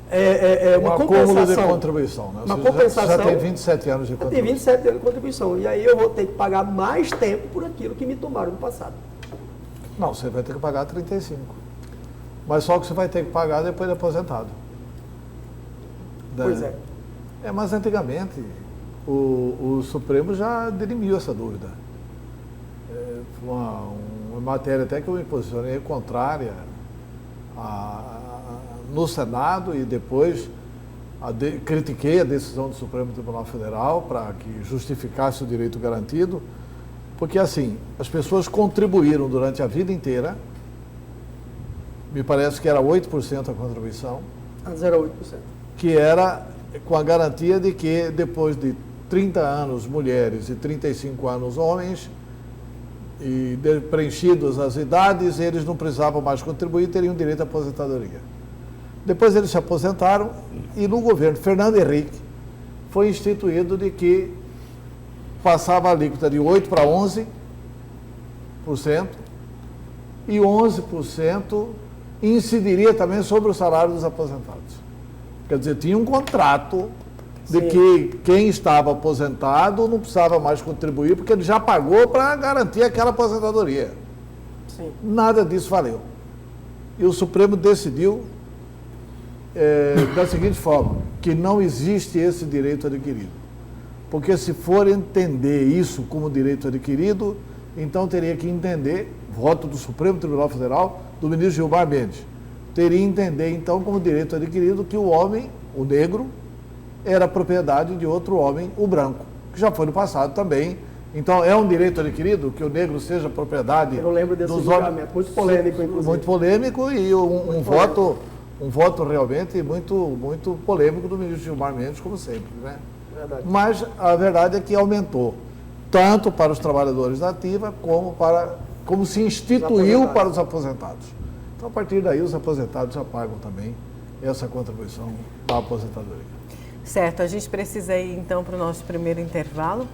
compensação. Acúmulo de contribuição. Né? Uma compensação. Já tem 27 anos de contribuição. Tem 27 anos de contribuição. E aí eu vou ter que pagar mais tempo por aquilo que me tomaram no passado. Não, você vai ter que pagar 35. Mas só que você vai ter que pagar depois de aposentado. Pois é. Mas antigamente, o Supremo já dirimiu essa dúvida. Uma matéria até que eu me posicionei contrária no Senado e depois critiquei a decisão do Supremo Tribunal Federal para que justificasse o direito garantido, porque assim, as pessoas contribuíram durante a vida inteira, me parece que era 8% a contribuição. Antes era 8%. Que era com a garantia de que depois de 30 anos mulheres e 35 anos homens, e preenchidas as idades, eles não precisavam mais contribuir, teriam direito à aposentadoria. Depois eles se aposentaram e no governo Fernando Henrique foi instituído de que passava a alíquota de 8% para 11% e 11% incidiria também sobre o salário dos aposentados. Quer dizer, tinha um contrato de que quem estava aposentado não precisava mais contribuir, porque ele já pagou para garantir aquela aposentadoria. Sim. Nada disso valeu. E o Supremo decidiu da seguinte forma, que não existe esse direito adquirido. Porque se for entender isso como direito adquirido, então teria que entender, voto do Supremo Tribunal Federal, do ministro Gilmar Mendes, teria que entender então como direito adquirido que o homem, o negro, era propriedade de outro homem, o branco, que já foi no passado também. Então, é um direito adquirido que o negro seja propriedade Eu não lembro desse julgamento, muito polêmico, inclusive. Muito polêmico e um voto realmente muito polêmico do ministro Gilmar Mendes, como sempre, né? Verdade. Mas a verdade é que aumentou. tanto para os trabalhadores da ativa como se instituiu para os aposentados. Então, a partir daí, os aposentados já pagam também essa contribuição da aposentadoria. Certo, a gente precisa ir então para o nosso primeiro intervalo.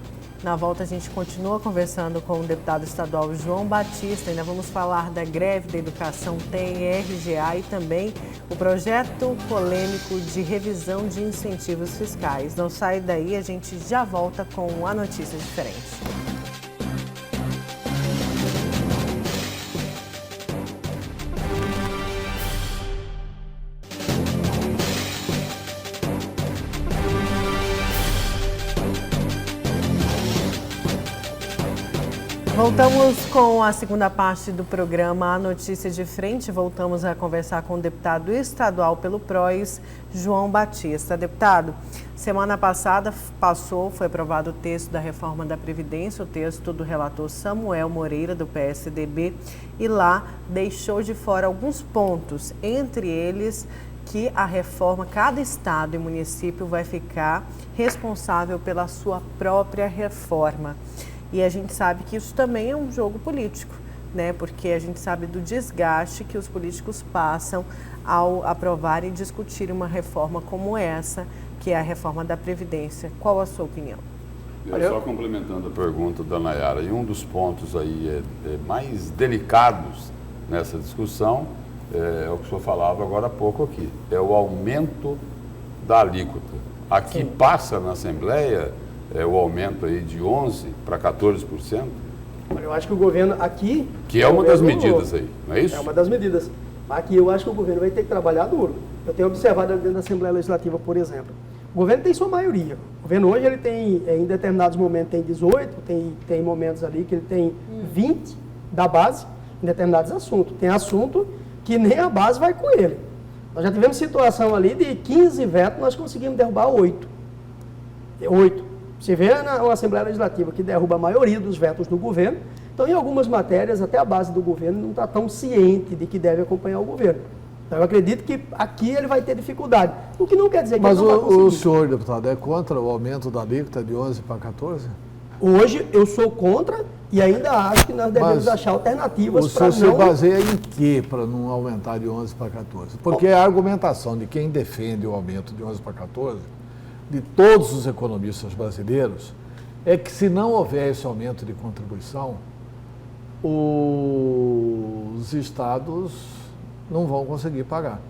Na volta a gente continua conversando com o deputado estadual João Batista. Ainda vamos falar da greve da educação TRGA e também o projeto polêmico de revisão de incentivos fiscais. Não sai daí, a gente já volta com a notícia diferente. Voltamos com a segunda parte do programa A Notícia de Frente. Voltamos a conversar com o deputado estadual pelo PROS, João Batista. Deputado, semana passada foi aprovado o texto da reforma da Previdência, o texto do relator Samuel Moreira, do PSDB, e lá deixou de fora alguns pontos, entre eles que a reforma, cada estado e município vai ficar responsável pela sua própria reforma. E a gente sabe que isso também é um jogo político, né? Porque a gente sabe do desgaste que os políticos passam ao aprovar e discutir uma reforma como essa, que é a reforma da Previdência. Qual a sua opinião? Só complementando a pergunta da Nayara, e um dos pontos aí mais delicados nessa discussão é o que o senhor falava agora há pouco aqui, é o aumento da alíquota. Aqui Sim. Passa na Assembleia o aumento aí de 11% para 14%. Eu acho que o governo aqui... Que é uma das medidas aí, não é isso? É uma das medidas. Aqui eu acho que o governo vai ter que trabalhar duro. Eu tenho observado dentro da Assembleia Legislativa, por exemplo. O governo tem sua maioria. O governo hoje ele tem, em determinados momentos, tem 18, tem momentos ali que ele tem 20 da base em determinados assuntos. Tem assunto que nem a base vai com ele. Nós já tivemos situação ali de 15 vetos, nós conseguimos derrubar 8. 8. Você vê na Assembleia Legislativa que derruba a maioria dos vetos do governo, então em algumas matérias até a base do governo não está tão ciente de que deve acompanhar o governo. Então eu acredito que aqui ele vai ter dificuldade, o que não quer dizer que Mas ele não vai conseguir. O senhor, deputado, é contra o aumento da alíquota de 11 para 14? Hoje eu sou contra e ainda acho que nós devemos achar alternativas para não... O senhor se baseia em quê para não aumentar de 11 para 14? Porque a argumentação de quem defende o aumento de 11 para 14... de todos os economistas brasileiros, é que se não houver esse aumento de contribuição, os estados não vão conseguir pagar.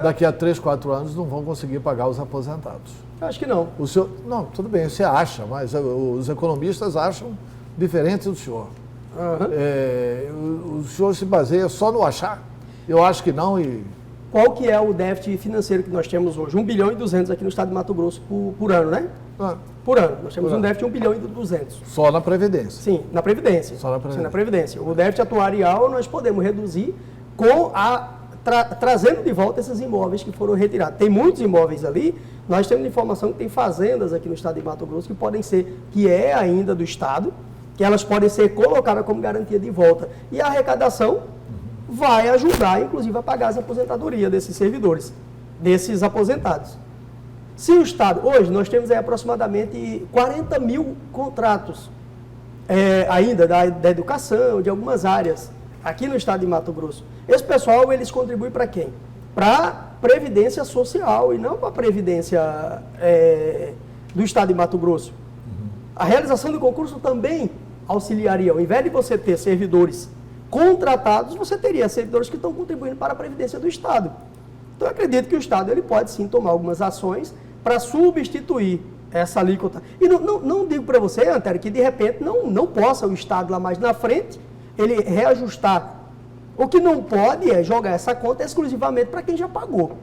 Daqui a 3, 4 anos não vão conseguir pagar os aposentados. Eu acho que não. O senhor, não, tudo bem, você acha, mas os economistas acham diferente do senhor. O senhor se baseia só no achar? Eu acho que não e... Qual que é o déficit financeiro que nós temos hoje? 1 bilhão e 200 aqui no estado de Mato Grosso por ano, né? Por ano. Nós temos um déficit de 1 bilhão e 200. Só na Previdência? Sim, na Previdência. Só na Previdência. Sim, na Previdência. O déficit atuarial nós podemos reduzir com trazendo de volta esses imóveis que foram retirados. Tem muitos imóveis ali, nós temos informação que tem fazendas aqui no estado de Mato Grosso que é ainda do estado, que elas podem ser colocadas como garantia de volta. E a arrecadação vai ajudar, inclusive, a pagar as aposentadorias desses servidores, desses aposentados. Se o Estado, hoje nós temos aí aproximadamente 40 mil contratos ainda da educação, de algumas áreas, aqui no estado de Mato Grosso. Esse pessoal, eles contribuem para quem? Para Previdência Social e não para a Previdência do estado de Mato Grosso. A realização do concurso também auxiliaria, ao invés de você ter servidores contratados, você teria servidores que estão contribuindo para a Previdência do Estado. Então, eu acredito que o Estado ele pode sim tomar algumas ações para substituir essa alíquota. E não digo para você, Antério, que de repente não possa o Estado lá mais na frente, ele reajustar. O que não pode é jogar essa conta exclusivamente para quem já pagou.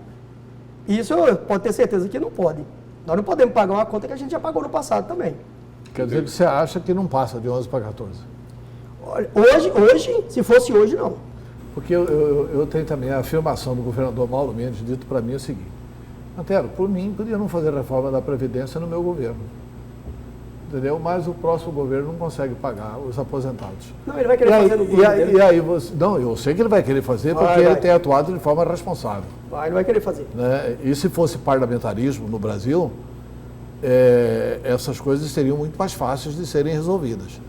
Isso eu pode ter certeza que não pode. Nós não podemos pagar uma conta que a gente já pagou no passado também. Quer dizer que você acha que não passa de 11 para 14? Hoje, se fosse hoje, não. Porque eu tenho também a afirmação do governador Mauro Mendes, dito para mim o seguinte: Antero, por mim, podia não fazer reforma da Previdência no meu governo. Entendeu? Mas o próximo governo não consegue pagar os aposentados. Não, ele vai querer fazer no governo. E aí você... Não, eu sei que ele vai querer fazer porque ele tem atuado de forma responsável. Ele vai querer fazer. Né? E se fosse parlamentarismo no Brasil, essas coisas seriam muito mais fáceis de serem resolvidas.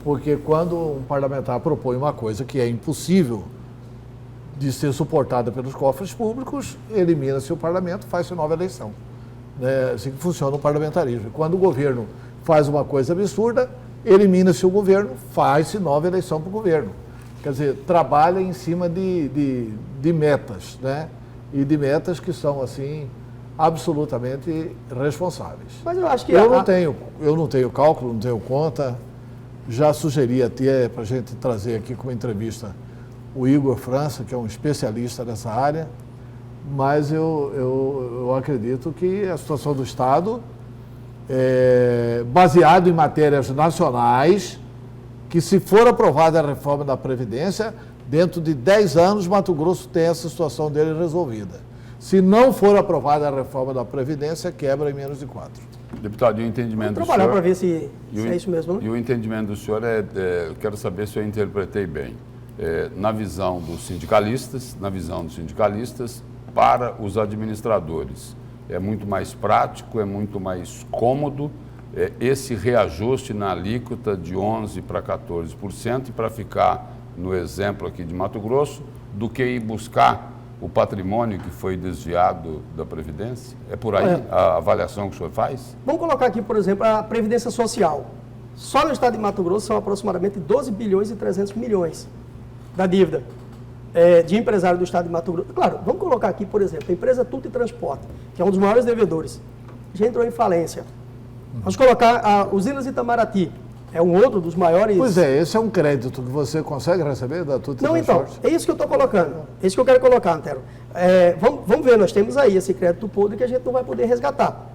Porque quando um parlamentar propõe uma coisa que é impossível de ser suportada pelos cofres públicos, elimina-se o parlamento, faz-se nova eleição. É assim que funciona o parlamentarismo. E quando o governo faz uma coisa absurda, elimina-se o governo, faz-se nova eleição para o governo. Quer dizer, trabalha em cima de metas, né? E de metas que são, assim, absolutamente responsáveis. Mas eu acho que... Eu não tenho cálculo, não tenho conta. Já sugeri até para a gente trazer aqui como entrevista o Igor França, que é um especialista nessa área, mas eu acredito que a situação do Estado, baseado em matérias nacionais, que se for aprovada a reforma da Previdência, dentro de 10 anos, Mato Grosso tem essa situação dele resolvida. Se não for aprovada a reforma da Previdência, quebra em menos de 4. Deputado, e o entendimento do senhor... trabalhar para ver se é isso mesmo, né? E o entendimento do senhor eu quero saber se eu interpretei bem. Na visão dos sindicalistas, para os administradores, é muito mais prático, é muito mais cômodo esse reajuste na alíquota de 11% para 14%, e para ficar no exemplo aqui de Mato Grosso, do que ir buscar o patrimônio que foi desviado da Previdência? É por aí a avaliação que o senhor faz? Vamos colocar aqui, por exemplo, a Previdência Social. Só no estado de Mato Grosso são aproximadamente 12 bilhões e 300 milhões da dívida de empresário do estado de Mato Grosso. Claro, vamos colocar aqui, por exemplo, a empresa Tuti Transporte, que é um dos maiores devedores, já entrou em falência. Vamos colocar a Usinas Itamaraty, é um outro dos maiores... Pois é, esse é um crédito que você consegue receber da Tuti Não, Transporte? então, é isso que eu estou colocando, é isso que eu quero colocar, Antero. Vamos ver, nós temos aí esse crédito podre que a gente não vai poder resgatar.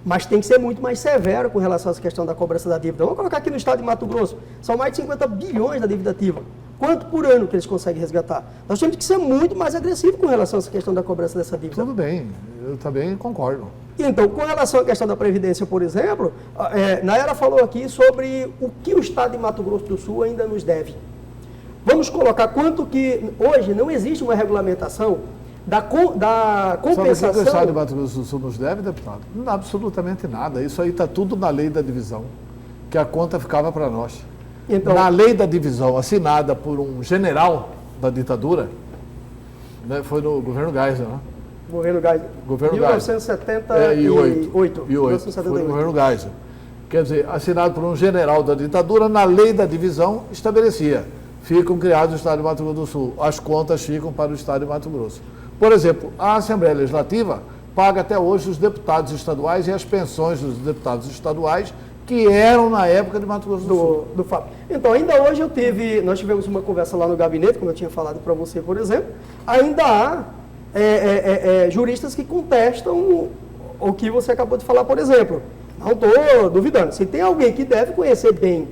Mas tem que ser muito mais severo com relação a essa questão da cobrança da dívida. Vamos colocar aqui no estado de Mato Grosso, são mais de 50 bilhões da dívida ativa. Quanto por ano que eles conseguem resgatar? Nós temos que ser muito mais agressivos com relação a essa questão da cobrança dessa dívida. Tudo bem, eu também concordo. Então, com relação à questão da Previdência, por exemplo, Nayara falou aqui sobre o que o estado de Mato Grosso do Sul ainda nos deve. Vamos colocar quanto que hoje não existe uma regulamentação da compensação... Sabe o que o estado de Mato Grosso do Sul nos deve, deputado? Não, absolutamente nada. Isso aí está tudo na lei da divisão, que a conta ficava para nós. Então, na lei da divisão, assinada por um general da ditadura, né, foi no governo Geisel, né? Governo Geisel. Governo 1978. 1978. Foi no governo Geisel. Quer dizer, assinado por um general da ditadura, na lei da divisão estabelecia: ficam criados no estado de Mato Grosso do Sul, as contas ficam para o estado de Mato Grosso. Por exemplo, a Assembleia Legislativa paga até hoje os deputados estaduais e as pensões dos deputados estaduais que eram na época de Mato Grosso do Sul. Do FAP. Então, ainda hoje nós tivemos uma conversa lá no gabinete, como eu tinha falado para você, por exemplo, ainda há juristas que contestam o que você acabou de falar, por exemplo. Não estou duvidando. Se tem alguém que deve conhecer bem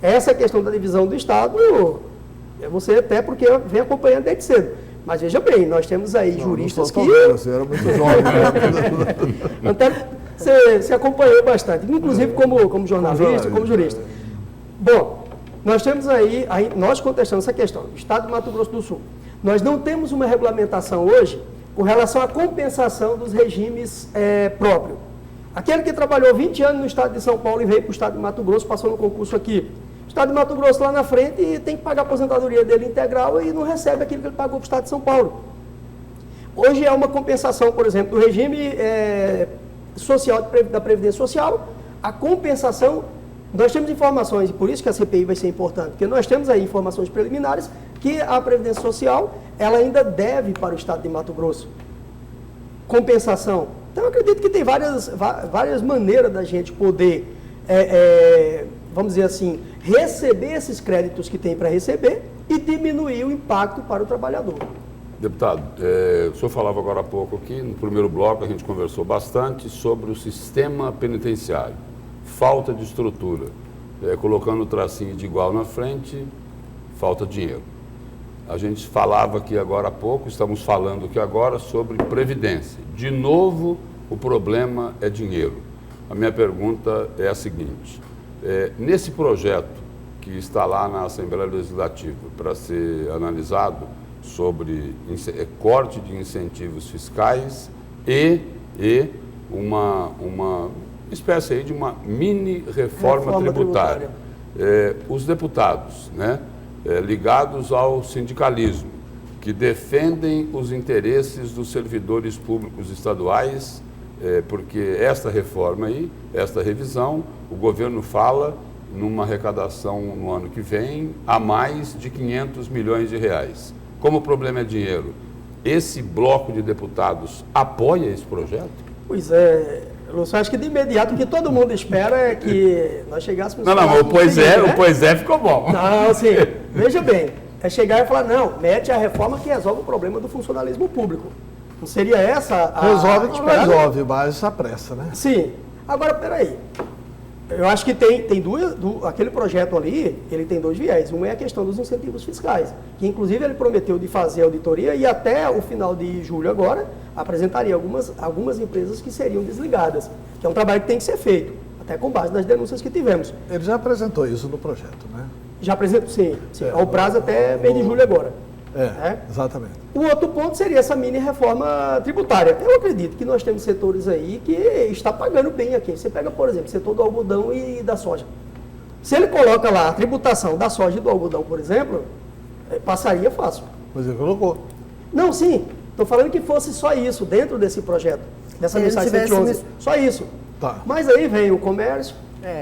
essa questão da divisão do Estado, é você, até porque vem acompanhando desde cedo. Mas veja bem, nós temos aí juristas que... Você era muito jovem. Até você acompanhou bastante, inclusive como jornalista, como jurista. Bom, nós temos aí, nós contestamos essa questão, o Estado de Mato Grosso do Sul. Nós não temos uma regulamentação hoje com relação à compensação dos regimes próprios. Aquele que trabalhou 20 anos no Estado de São Paulo e veio para o Estado de Mato Grosso, passou no concurso aqui. O Estado de Mato Grosso lá na frente e tem que pagar a aposentadoria dele integral e não recebe aquilo que ele pagou para o Estado de São Paulo. Hoje é uma compensação, por exemplo, do regime social da Previdência Social, a compensação, nós temos informações, e por isso que a CPI vai ser importante, porque nós temos aí informações preliminares que a Previdência Social, ela ainda deve para o Estado de Mato Grosso. Compensação. Então, eu acredito que tem várias maneiras da gente poder, vamos dizer assim, receber esses créditos que tem para receber e diminuir o impacto para o trabalhador. Deputado, o senhor falava agora há pouco aqui, no primeiro bloco a gente conversou bastante sobre o sistema penitenciário, falta de estrutura, colocando o tracinho de igual na frente, falta dinheiro. A gente falava aqui agora há pouco, estamos falando aqui agora sobre Previdência. De novo, o problema é dinheiro. A minha pergunta é a seguinte: nesse projeto que está lá na Assembleia Legislativa para ser analisado sobre corte de incentivos fiscais e uma espécie aí de uma mini reforma tributária. Os deputados, né, ligados ao sindicalismo, que defendem os interesses dos servidores públicos estaduais, porque esta reforma aí, esta revisão, o governo fala numa arrecadação no ano que vem a mais de 500 milhões de reais. Como o problema é dinheiro, esse bloco de deputados apoia esse projeto? Pois é, Lúcio, acho que de imediato o que todo mundo espera é que nós chegássemos... Não, o pois é ficou bom. Não, assim, veja bem, é chegar e falar, não, mete a reforma que resolve o problema do funcionalismo público. Não seria essa a... Resolve, mas essa pressa, né? Sim. Agora, peraí. Eu acho que tem duas... aquele projeto ali, ele tem dois viés. Um é a questão dos incentivos fiscais, que inclusive ele prometeu de fazer auditoria e até o final de julho agora apresentaria algumas empresas que seriam desligadas, que é um trabalho que tem que ser feito, até com base nas denúncias que tivemos. Ele já apresentou isso no projeto, né? Já apresentou, sim. Ao prazo até mês de julho agora. Exatamente. O outro ponto seria essa mini reforma tributária. Eu acredito que nós temos setores aí que está pagando bem aqui. Você pega, por exemplo, o setor do algodão e da soja. Se ele coloca lá a tributação da soja e do algodão, por exemplo, passaria fácil. Mas ele colocou. Não, sim. Estou falando que fosse só isso dentro desse projeto, dessa mensagem 111. Só isso. Tá. Mas aí vem o comércio,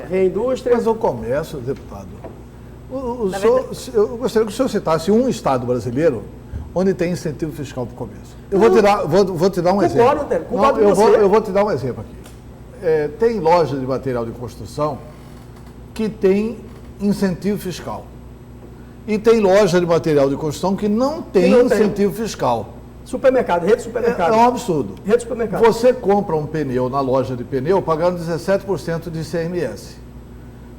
vem a indústria. Mas o comércio, deputado, eu gostaria que o senhor citasse um estado brasileiro onde tem incentivo fiscal para o comércio. Eu vou te dar um exemplo. Eu vou te dar um exemplo aqui. Tem loja de material de construção que tem incentivo fiscal. E tem loja de material de construção que não tem incentivo fiscal. Supermercado, rede de supermercado. É um absurdo. Rede de supermercado. Você compra um pneu na loja de pneu pagando 17% de ICMS.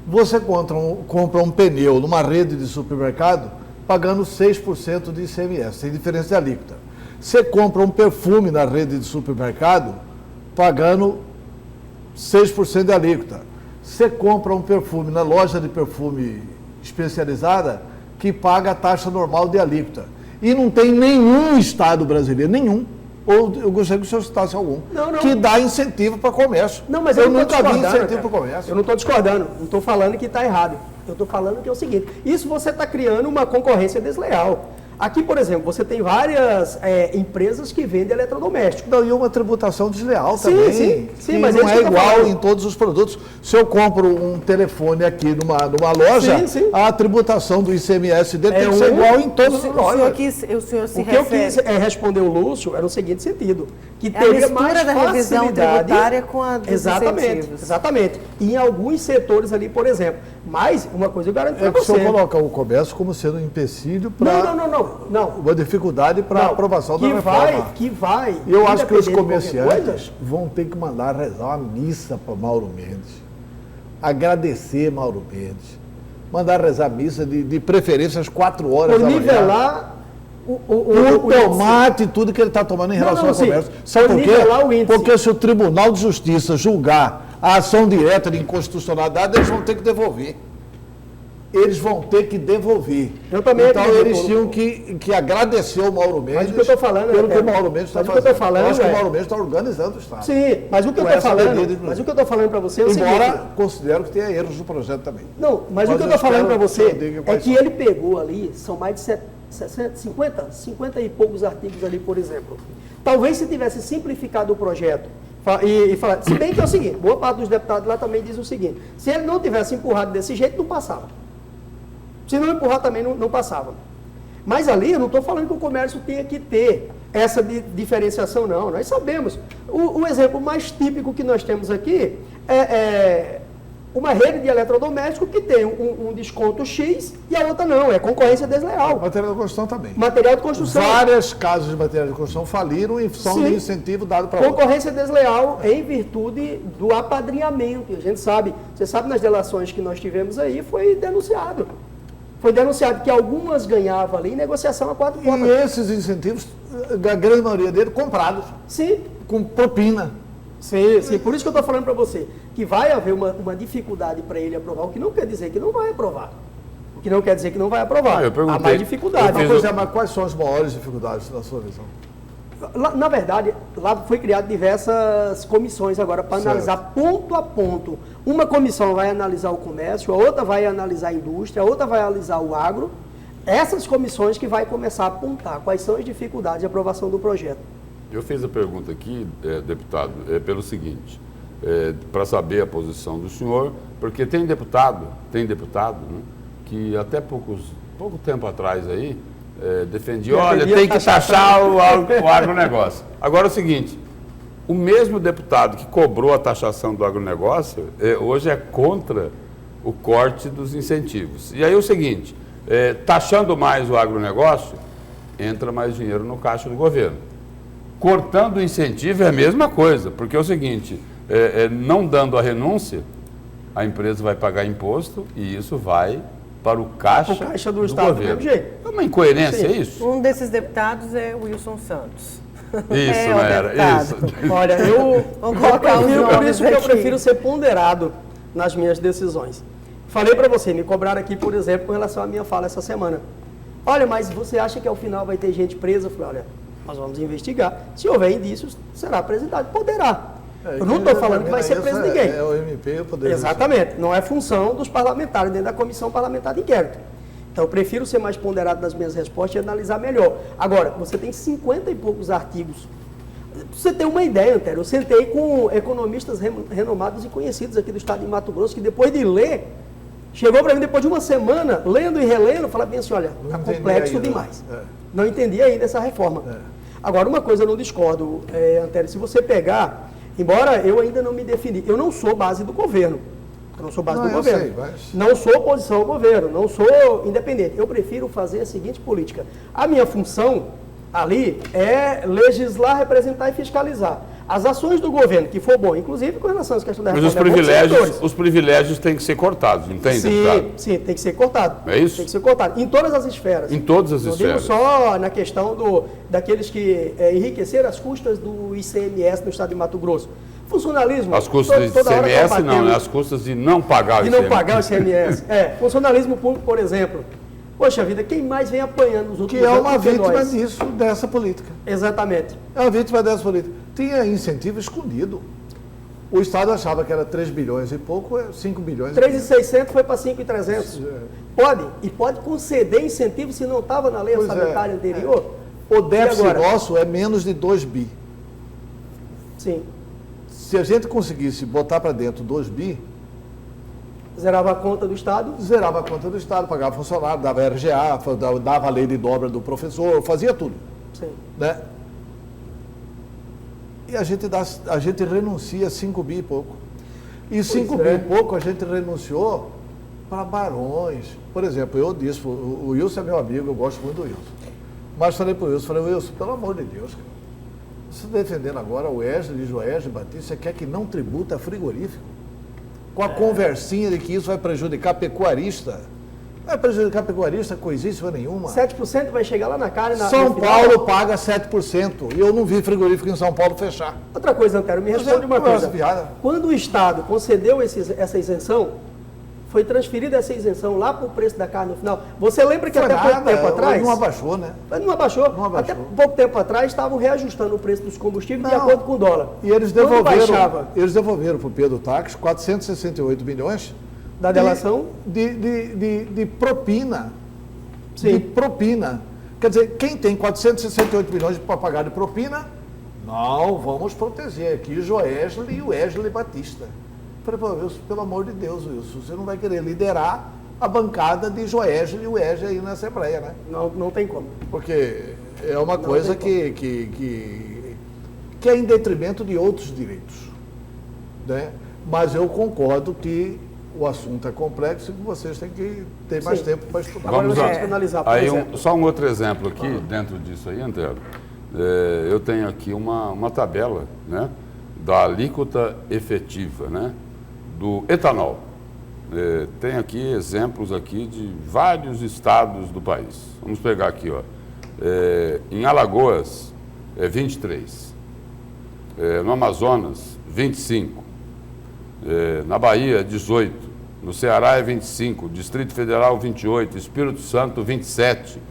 Você compra um pneu numa rede de supermercado pagando 6% de ICMS, sem diferença de alíquota. Você compra um perfume na rede de supermercado pagando 6% de alíquota. Você compra um perfume na loja de perfume especializada que paga a taxa normal de alíquota. E não tem nenhum estado brasileiro, nenhum, ou eu gostaria que o senhor citasse algum, que dá incentivo para comércio. Não, mas eu nunca vi incentivo para comércio. Eu não estou discordando, não estou falando que está errado. Eu estou falando que é o seguinte, isso você está criando uma concorrência desleal. Aqui, por exemplo, você tem várias empresas que vendem eletrodomésticos. Não, e uma tributação desleal também. Sim, mas não é igual em todos os produtos. Se eu compro um telefone aqui numa loja, a tributação do ICMS dele tem que ser igual em todas as lojas. O que eu quis responder o Lúcio era no seguinte sentido, que teria mais da revisão tributária com a dos incentivos. Exatamente. E em alguns setores ali, por exemplo. Mas uma coisa eu garanto para você. É que o senhor coloca o comércio como sendo um empecilho para... Não. Uma dificuldade para a aprovação da reforma. Eu acho que os comerciantes vão ter que mandar rezar uma missa para Mauro Mendes. Agradecer Mauro Mendes. Mandar rezar missa de preferência às 4 horas da manhã. Por nivelar o tomate e tudo que ele está tomando em relação ao comércio. Sabe por quê? Porque se o Tribunal de Justiça julgar a ação direta de inconstitucionalidade, eles vão ter que devolver. Eu também então eles tinham que agradecer o Mauro Mendes. Mas o que eu estou falando pelo que o Mauro Mendes está fazendo. Eu acho que o Mauro Mendes está organizando o Estado. Sim, mas o que eu estou falando para você é o seguinte. Embora considero que tenha erros no projeto também. Não, mas o que eu estou falando para você é que ele pegou ali, são mais de 50 e poucos artigos ali, por exemplo. Talvez se tivesse simplificado o projeto e falar, se bem que é o seguinte, boa parte dos deputados lá também diz o seguinte, se ele não tivesse empurrado desse jeito, não passava. Se não empurrar também não passava. Mas ali eu não estou falando que o comércio tenha que ter essa diferenciação, não. Nós sabemos. O exemplo mais típico que nós temos aqui é uma rede de eletrodoméstico que tem um desconto X e a outra não, é concorrência desleal. Material de construção também. Material de construção. Várias casas de material de construção faliram em função de incentivo dado para concorrência desleal em virtude do apadrinhamento. E a gente sabe, você sabe nas delações que nós tivemos aí, foi denunciado. Foi denunciado que algumas ganhavam ali em negociação a 4 pontas. E esses incentivos, a grande maioria deles, comprados. Sim. Com propina. Sim. Por isso que eu estou falando para você, que vai haver uma dificuldade para ele aprovar, o que não quer dizer que não vai aprovar. O que não quer dizer que não vai aprovar. Eu perguntei, há mais dificuldade. Mas quais são as maiores dificuldades na sua visão? Na verdade, lá foi criado diversas comissões agora para analisar ponto a ponto. Uma comissão vai analisar o comércio, a outra vai analisar a indústria, a outra vai analisar o agro. Essas comissões que vai começar a apontar quais são as dificuldades de aprovação do projeto. Eu fiz a pergunta aqui, deputado, pelo seguinte, para saber a posição do senhor, porque tem deputado, né, que até pouco tempo atrás aí, defendia, olha, tem que taxar o agronegócio. Agora é o seguinte, o mesmo deputado que cobrou a taxação do agronegócio, hoje é contra o corte dos incentivos. E aí é o seguinte, taxando mais o agronegócio, entra mais dinheiro no caixa do governo. Cortando o incentivo é a mesma coisa, porque é o seguinte, não dando a renúncia, a empresa vai pagar imposto e isso vai para o caixa do Estado governo. do mesmo jeito. É uma incoerência, é isso? Um desses deputados é o Wilson Santos. Isso, o não era? deputado. Isso. Olha, Vamos colocar os por nomes isso que eu aqui. prefiro ser ponderado nas minhas decisões. Falei para você, me cobraram aqui, por exemplo, com relação à minha fala essa semana. Olha, mas você acha que ao final vai ter gente presa? Eu falei, olha, nós vamos investigar. Se houver indícios, será apresentado. Poderá. Eu não estou falando que vai ser preso ninguém. É o MP e o Poder Exatamente. Não é função dos parlamentares, dentro da Comissão Parlamentar de Inquérito. Então, eu prefiro ser mais ponderado nas minhas respostas e analisar melhor. Agora, você tem 50 e poucos artigos. Pra você ter uma ideia, Antero, eu sentei com economistas renomados e conhecidos aqui do estado de Mato Grosso, que depois de ler, chegou para mim depois de uma semana, lendo e relendo, falava bem assim, olha, está complexo ainda, demais. Não entendi ainda essa reforma. Agora, uma coisa eu não discordo, Antero, se você pegar, embora eu ainda não me defini, eu não sou base do governo. Eu não sou base do governo. Sei, mas... Não sou oposição ao governo, não sou independente. Eu prefiro fazer a seguinte política. A minha função ali é legislar, representar e fiscalizar. As ações do governo, que for bom, inclusive com relação às questões da Mas reforma, os privilégios têm que ser cortados, não tem, deputado? Sim, tem que ser cortado. É isso? Tem que ser cortado. Em todas as esferas. Em todas as Não esferas. digo só na questão daqueles que enriqueceram as custas do ICMS no estado de Mato Grosso. Funcionalismo. As custas de ICMS não, né? As custas de não pagar o ICMS. De não pagar o ICMS. Funcionalismo público, por exemplo. Poxa vida, quem mais vem apanhando nos últimos anos? Que é uma vítima disso, dessa política. Exatamente. É uma vítima dessa política. Tinha incentivo escondido. O Estado achava que era 3 bilhões e pouco, 5 bilhões. 3.600 foi para 5.300. Pode. E pode conceder incentivo se não estava na lei orçamentária anterior. O déficit nosso é menos de 2 bi. Sim. Se a gente conseguisse botar para dentro 2 bi, zerava a conta do Estado? Zerava a conta do Estado, pagava funcionário, dava RGA, dava a lei de dobra do professor, fazia tudo. Sim. Né? E a gente renuncia a 5 bi e pouco. E 5 bi e pouco a gente renunciou para barões. Por exemplo, eu disse, o Wilson é meu amigo, eu gosto muito do Wilson. Mas falei para o Wilson, Wilson, pelo amor de Deus, cara, você está defendendo agora o Wesley, Joés Batista, você quer que não tributa frigorífico? Com a conversinha de que isso vai prejudicar pecuarista. Não vai prejudicar pecuarista coisíssima nenhuma. 7% vai chegar lá na cara. São Paulo paga 7%. E eu não vi frigorífico em São Paulo fechar. Outra coisa, Antero, me responde uma coisa. Quando o Estado concedeu essa isenção, foi transferida essa isenção lá para o preço da carne no final. Você lembra que até pouco tempo atrás... Não abaixou, né? Não abaixou. Até pouco tempo atrás estavam reajustando o preço dos combustíveis de acordo com o dólar. E eles devolveram para o Pedro Táxi 468 milhões da delação de propina. Sim. De propina. Quer dizer, quem tem 468 milhões para pagar de propina, não, vamos proteger aqui Joesley e o Wesley Batista. Falei, Wilson, pelo amor de Deus, Wilson, você não vai querer liderar a bancada de Joesley e o Wesley aí na Assembleia, né? Não tem como. Porque é uma coisa que é em detrimento de outros direitos. Né? Mas eu concordo que o assunto é complexo e que vocês têm que ter mais tempo para estudar. Vamos analisar, por exemplo. Só um outro exemplo aqui, dentro disso aí, Antero. Eu tenho aqui uma tabela, né, da alíquota efetiva, né, do etanol. Tem aqui exemplos aqui de vários estados do país. Vamos pegar aqui, ó. Em Alagoas, 23. No Amazonas, 25. Na Bahia, 18. No Ceará é 25. Distrito Federal, 28. Espírito Santo, 27.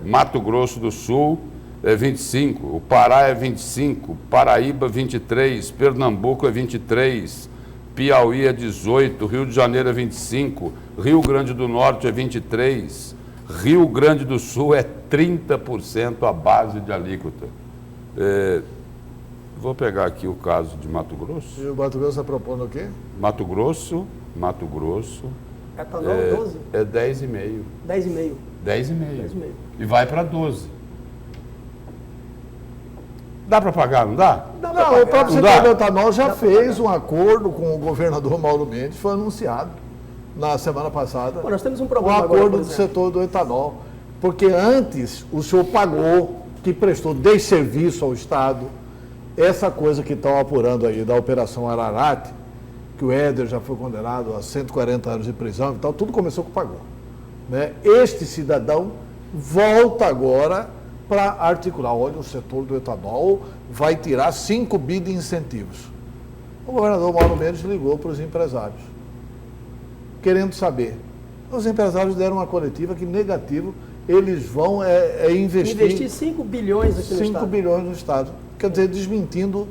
Mato Grosso do Sul é 25, o Pará é 25, Paraíba 23, Pernambuco é 23, Piauí é 18, Rio de Janeiro é 25, Rio Grande do Norte é 23, Rio Grande do Sul é 30% a base de alíquota. Vou pegar aqui o caso de Mato Grosso. E o Mato Grosso está propondo o quê? Mato Grosso, Etanol, 12? é 10,5. 10,5. 10,5. 10,5. E vai para 12. Dá para pagar, não dá? Dá pra Não, pagar. o próprio Não setor dá? do etanol já Dá pra fez pagar. um acordo com o governador Mauro Mendes, foi anunciado na semana passada. Bom, nós temos um Um problema agora, acordo por do exemplo. setor do etanol. Porque antes o senhor pagou, que prestou desserviço ao Estado, essa coisa que estão apurando aí da Operação Ararate, que o Éder já foi condenado a 140 anos de prisão e tal, tudo começou com o pagou. Né? Este cidadão volta agora para articular, olha, o setor do etanol vai tirar 5 bi de incentivos. O governador Mauro Mendes ligou para os empresários, querendo saber. Os empresários deram uma coletiva que negativo, eles vão Investir 5 bilhões aqui no 5 estado. bilhões no Estado. Quer dizer, desmentindo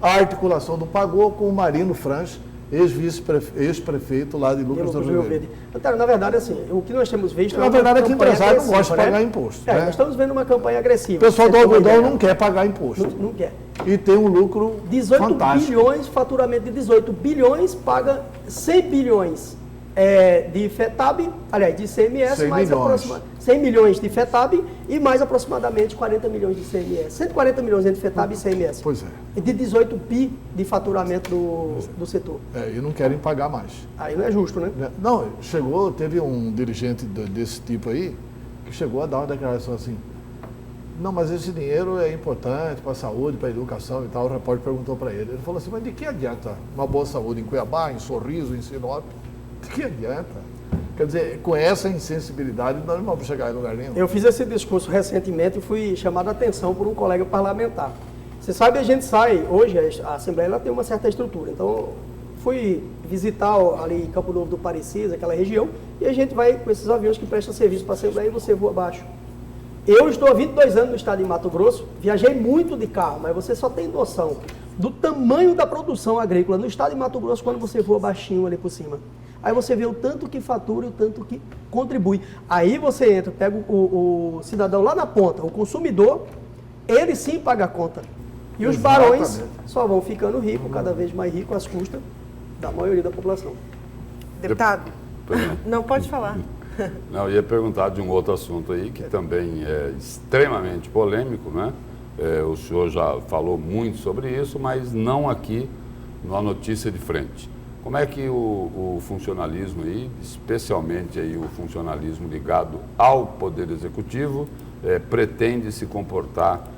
a articulação do Pagou com o Marino Franz, ex-prefeito lá de Lucas do Rio Verde. Antônio, na verdade, assim, o que nós temos visto Na uma verdade é que o campanha empresário não gosta de agressiva, pagar né? imposto. É, Né? nós estamos vendo uma campanha agressiva. O pessoal do Você tem uma algodão ideia? não quer pagar imposto. Não quer. E tem um lucro 18 fantástico. bilhões, faturamento de 18 bilhões, paga 100 bilhões de FETAB, aliás, de ICMS, 100 mais milhões. 100 milhões de FETAB e mais aproximadamente 40 milhões de ICMS. 140 milhões entre FETAB e ICMS. Pois é. E de 18 bi de faturamento do setor. E não querem pagar mais. Aí não é justo, né? Não, teve um dirigente desse tipo aí, que chegou a dar uma declaração assim, não, mas esse dinheiro é importante para a saúde, para a educação e tal. O repórter perguntou para ele. Ele falou assim, mas de que adianta uma boa saúde em Cuiabá, em Sorriso, em Sinop? De que adianta? Quer dizer, com essa insensibilidade, nós não vamos chegar em lugar nenhum. Eu fiz esse discurso recentemente e fui chamado a atenção por um colega parlamentar. Você sabe, a gente sai, hoje a Assembleia ela tem uma certa estrutura, então fui visitar ali em Campo Novo do Parecis, aquela região, e a gente vai com esses aviões que prestam serviço para a Assembleia e você voa abaixo. Eu estou há 22 anos no estado de Mato Grosso, viajei muito de carro, mas você só tem noção do tamanho da produção agrícola no estado de Mato Grosso quando você voa baixinho ali por cima. Aí você vê o tanto que fatura e o tanto que contribui. Aí você entra, pega o cidadão lá na ponta, o consumidor, ele sim paga a conta. E os barões Exatamente. só vão ficando ricos, cada vez mais ricos, às custas da maioria da população. Deputado, não pode falar. Não, eu ia perguntar de um outro assunto aí, que também é extremamente polêmico, né? O senhor já falou muito sobre isso, mas não aqui numa notícia de frente. Como é que o funcionalismo aí, especialmente aí o funcionalismo ligado ao Poder Executivo, pretende se comportar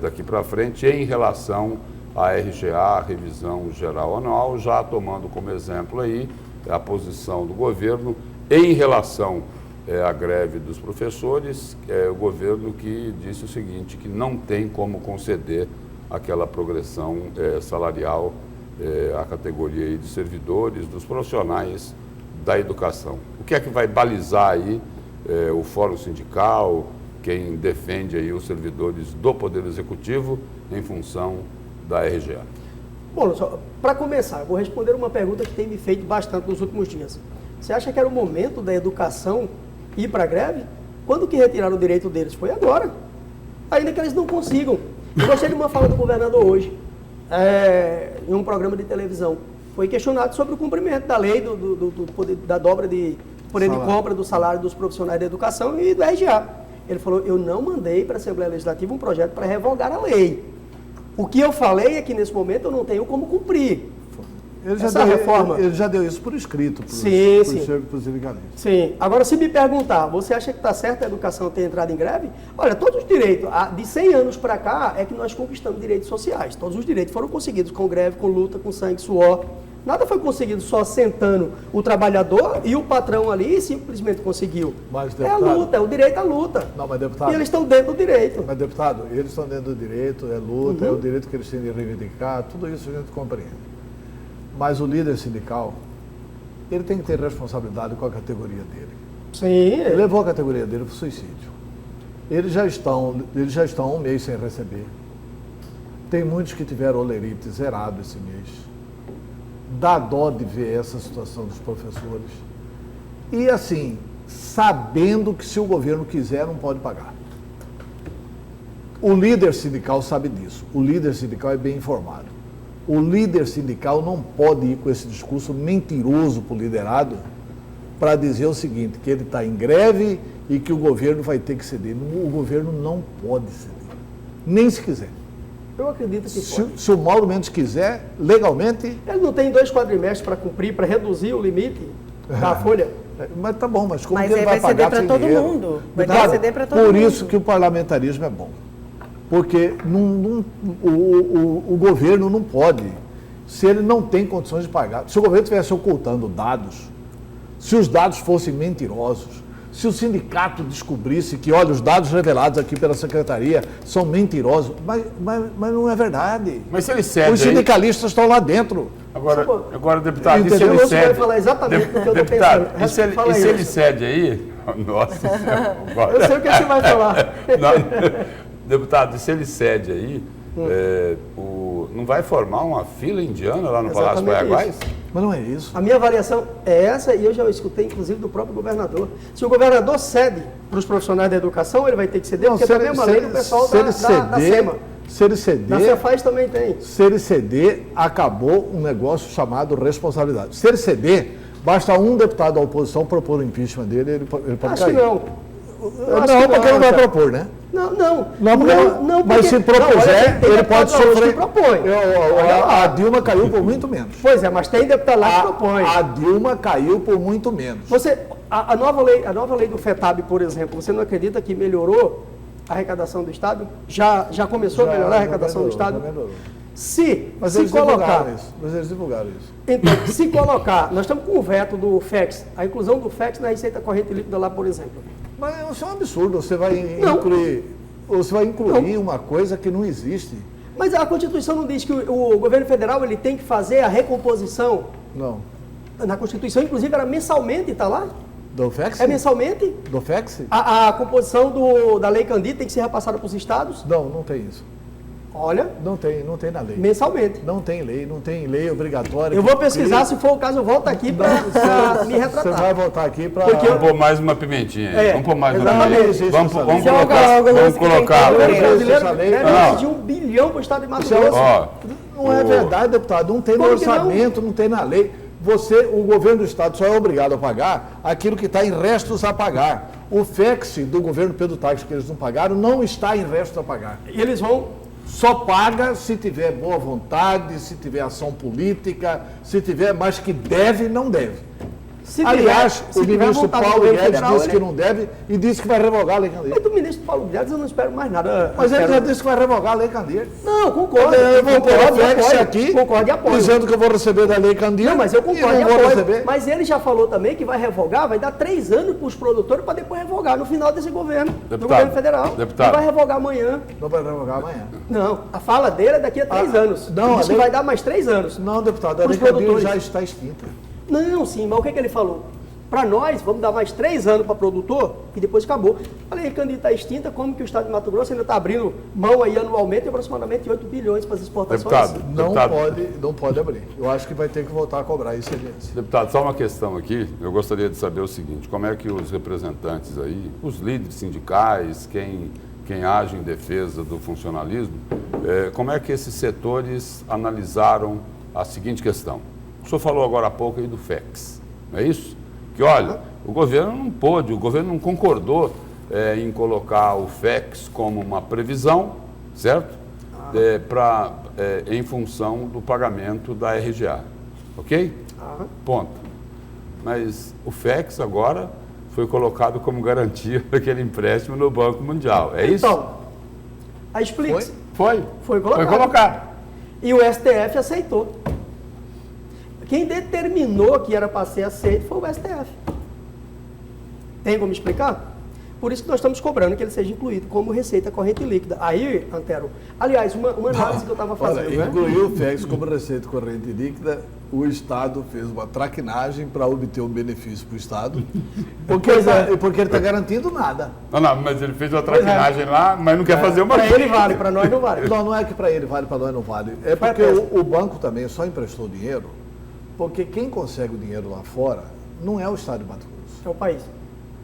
daqui para frente em relação à RGA, a Revisão Geral Anual, já tomando como exemplo aí a posição do governo em relação à greve dos professores, o governo que disse o seguinte, que não tem como conceder aquela progressão salarial à categoria aí de servidores, dos profissionais da educação. O que é que vai balizar aí o Fórum Sindical, quem defende aí os servidores do Poder Executivo em função da RGA? Bom, para começar, eu vou responder uma pergunta que tem me feito bastante nos últimos dias. Você acha que era o momento da educação ir para a greve? Quando que retiraram o direito deles? Foi agora. Ainda que eles não consigam. Eu gostei de uma fala do governador hoje, em um programa de televisão. Foi questionado sobre o cumprimento da lei do poder, da dobra de poder de compra do salário dos profissionais da educação e do RGA. Ele falou, eu não mandei para a Assembleia Legislativa um projeto para revogar a lei. O que eu falei é que nesse momento eu não tenho como cumprir. Ele já deu isso por escrito para os sindicalistas. Sim. Agora, se me perguntar, você acha que está certo a educação ter entrado em greve? Olha, todos os direitos, de 100 anos para cá, é que nós conquistamos direitos sociais. Todos os direitos foram conseguidos com greve, com luta, com sangue, suor. Nada foi conseguido só sentando o trabalhador e o patrão ali simplesmente conseguiu. Mas, deputado, é a luta, é o direito à luta. Não, mas, deputado, e eles estão dentro do direito. Mas, deputado, eles estão dentro do direito, é luta, é o direito que eles têm de reivindicar, tudo isso a gente compreende. Mas o líder sindical, ele tem que ter responsabilidade com a categoria dele. Sim. Ele levou a categoria dele para o suicídio. eles já estão há um mês sem receber. Tem muitos que tiveram olerite zerado esse mês. Dá dó de ver essa situação dos professores. E assim, sabendo que se o governo quiser, não pode pagar. O líder sindical sabe disso. O líder sindical é bem informado. O líder sindical não pode ir com esse discurso mentiroso para o liderado para dizer o seguinte, que ele está em greve e que o governo vai ter que ceder. O governo não pode ceder, nem se quiser. Eu acredito que pode. Se o Mauro Mendes quiser, legalmente... Ele não tem 2 quadrimestres para cumprir, para reduzir o limite da folha? Mas tá bom, mas como Mas que ele aí vai vai ceder pagar para sem todo dinheiro? mundo. Vai Deputado, ceder para todo mundo. Por isso que o parlamentarismo é bom. Porque o governo não pode, se ele não tem condições de pagar. Se o governo estivesse ocultando dados, se os dados fossem mentirosos, se o sindicato descobrisse que, olha, os dados revelados aqui pela secretaria são mentirosos, mas não é verdade. Mas se ele cede Os sindicalistas estão lá dentro. Agora, deputado, e se Entendeu? ele Você vai cede... falar exatamente o que eu estou Deputado, pensando. e se ele cede aí... Nossa Senhora, agora... Eu sei o que você vai falar. Deputado, e se ele cede aí, não vai formar uma fila indiana lá no Palácio Exatamente Paraguai? Mas não é isso. A minha avaliação é essa, e eu já escutei, inclusive, do próprio governador. Se o governador cede para os profissionais da educação, ele vai ter que ceder, porque é a mesma lei do pessoal da SEMA. Se ele ceder, Na Cefaz também tem. Se ele ceder, acabou um negócio chamado responsabilidade. Se ele ceder, basta um deputado da oposição propor o impeachment dele, ele pode Acho cair. que não. Não, porque não vai propor, né? Não, mas se propuser, tem ele deputado pode gaúcho sofrer. que propõe. A Dilma caiu por muito menos. Pois é, mas tem deputado lá que propõe. A Dilma caiu por muito menos. A nova lei do FETAB, por exemplo, você não acredita que melhorou a arrecadação do Estado? Já começou a melhorar a arrecadação do Estado? Já melhorou. Mas eles divulgaram isso. Então, se colocar, nós estamos com o veto do FEX, a inclusão do FEX na receita corrente líquida lá, por exemplo. Mas isso é um absurdo, você vai incluir uma coisa que não existe. Mas a Constituição não diz que o governo federal ele tem que fazer a recomposição? Não. Na Constituição, inclusive, era mensalmente, está lá? Do FEX? É mensalmente? Do FEX? A composição da Lei Candir tem que ser repassada para os estados? Não tem isso. Olha. Não tem na lei. Mensalmente. Não tem lei obrigatória. Eu vou pesquisar, se for o caso, eu volto aqui para me retratar. Você vai voltar aqui para... Vamos pôr mais uma pimentinha aí. Vamos pôr mais uma pimentinha. Vamos colocar. O brasileiro lei. deve de 1 bilhão para o estado de Mato Grosso. Não é verdade, deputado. Não tem no orçamento, não tem na lei. O governo do estado só é obrigado a pagar aquilo que está em restos a pagar. O FEX do governo Pedro Taques, que eles não pagaram, não está em restos a pagar. E eles vão... Só paga se tiver boa vontade, se tiver ação política, se tiver, mas que deve, não deve. Aliás, o ministro Paulo Guedes disse que não deve e disse que vai revogar a Lei Candir. Mas do ministro Paulo Guedes eu não espero mais nada. Mas ele já disse que vai revogar a Lei Candir. Não, concordo. Eu vou pôr o FEX aqui, concordo e apoio. dizendo que eu vou receber da Lei Candir. Não, mas eu concordo e vou apoio. receber. Mas ele já falou também que vai revogar, vai dar 3 anos para os produtores para depois revogar no final desse governo, do governo federal. Deputado. Ele vai revogar amanhã. Não vai revogar amanhã. Não, a fala dele é daqui a 3 anos. Não, Ele disse que vai dar mais 3 anos. Não, deputado, a Os Lei Candir produtores. já está extinta. Não, sim, mas o que ele falou? Para nós, vamos dar mais 3 anos para produtor e depois acabou. A Lei Candir está extinta, como que o estado de Mato Grosso ainda está abrindo mão aí anualmente de aproximadamente 8 bilhões para as exportações? Não pode abrir. Eu acho que vai ter que voltar a cobrar excelência. Deputado, só uma questão aqui. Eu gostaria de saber o seguinte, como é que os representantes aí, os líderes sindicais, quem age em defesa do funcionalismo, como é que esses setores analisaram a seguinte questão? O senhor falou agora há pouco aí do FEX, não é isso? Que, olha, o governo não pôde, o governo não concordou em colocar o FEX como uma previsão, certo? Em função do pagamento da RGA, ok? Ponto. Mas o FEX agora foi colocado como garantia daquele empréstimo no Banco Mundial, é isso? Então, aí explique-se. Foi colocado. Foi colocado. E o STF aceitou. Quem determinou que era para ser aceito foi o STF. Tem como explicar? por isso que nós estamos cobrando que ele seja incluído como receita corrente líquida. Aí, Antero, aliás, uma análise que eu estava fazendo, Olha, né? incluir o FEX como receita corrente líquida, o Estado fez uma traquinagem para obter um benefício para o Estado, porque ele está garantindo nada. Não, mas ele fez uma traquinagem lá, mas não quer fazer uma Para ele vale, para nós não vale. Não, não é que para ele vale, para nós não vale. É porque o banco também só emprestou dinheiro, porque quem consegue o dinheiro lá fora não é o Estado de Mato Grosso. É o país.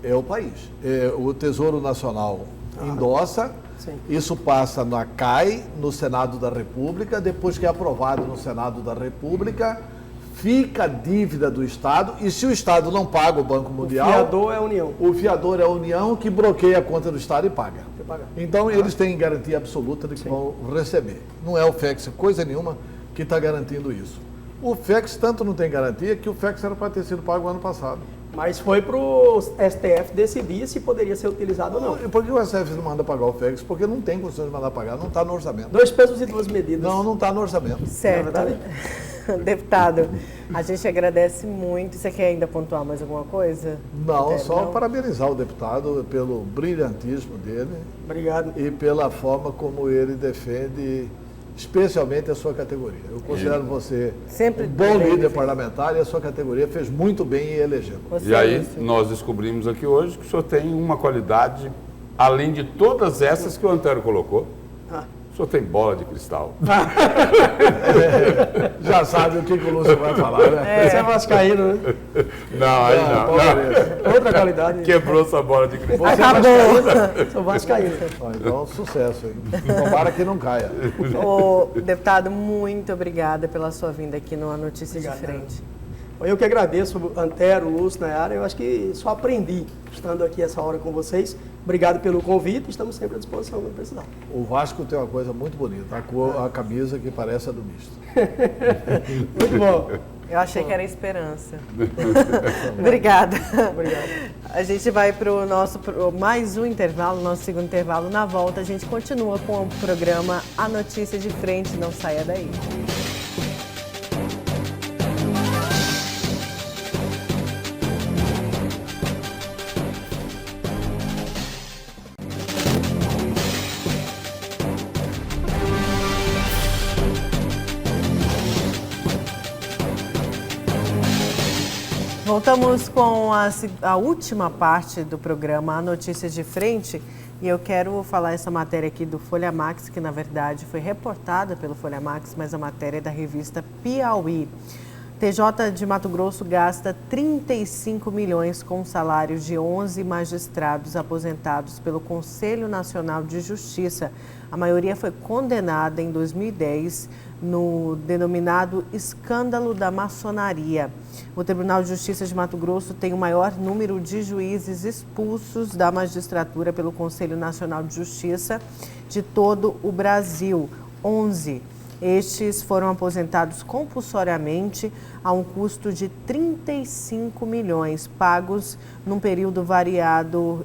É o país. O Tesouro Nacional endossa, sim. Isso passa na CAI, no Senado da República, depois que é aprovado no Senado da República, fica a dívida do Estado, e se o Estado não paga o Banco Mundial... O fiador é a União. O fiador é a União, que bloqueia a conta do Estado e paga. Então, eles têm garantia absoluta de que vão receber. Não é o FEX, coisa nenhuma, que está garantindo isso. O FEX tanto não tem garantia que o FEX era para ter sido pago ano passado. Mas foi para o STF decidir se poderia ser utilizado ou não. Por que o STF não manda pagar o FEX? Porque não tem condições de mandar pagar, não está no orçamento. 2 pesos e 2 medidas. Não está no orçamento. Certo. Não é Deputado, a gente agradece muito. Você quer ainda pontuar mais alguma coisa? Não, só parabenizar o deputado pelo brilhantismo dele. Obrigado. E pela forma como ele defende, especialmente a sua categoria. Eu considero você sempre um bom líder defende. parlamentar e a sua categoria fez muito bem em elegê-lo. E aí, nós descobrimos aqui hoje que o senhor tem uma qualidade, além de todas essas que o Antero colocou. O senhor tem bola de cristal. Já sabe o que o Lúcio vai falar, né? Você é vascaíno, né? Não, aí não. Outra qualidade. Quebrou sua bola de cristal. Você Acabou. Sou vascaíno. Então, sucesso, hein? Tomara que não caia. Ô, deputado, muito obrigada pela sua vinda aqui no A Notícia de Frente. Eu que agradeço, Antero, Lúcio, Nayara. Eu acho que só aprendi estando aqui essa hora com vocês. Obrigado pelo convite, estamos sempre à disposição quando precisar. O Vasco tem uma coisa muito bonita, a camisa que parece a do misto. Muito bom. Eu achei que era esperança. Obrigada. Obrigado. A gente vai para o nosso mais um intervalo, nosso segundo intervalo. Na volta, a gente continua com o programa A Notícia de Frente. Não saia daí. Voltamos com a última parte do programa A Notícia de Frente e eu quero falar essa matéria aqui do Folha Max, que na verdade foi reportada pelo Folha Max, mas a matéria é da revista Piauí. TJ de Mato Grosso gasta 35 milhões com salários de 11 magistrados aposentados pelo Conselho Nacional de Justiça. A maioria foi condenada em 2010 no denominado escândalo da maçonaria. O Tribunal de Justiça de Mato Grosso tem o maior número de juízes expulsos da magistratura pelo Conselho Nacional de Justiça de todo o Brasil, 11. Estes foram aposentados compulsoriamente a um custo de 35 milhões, pagos num período variado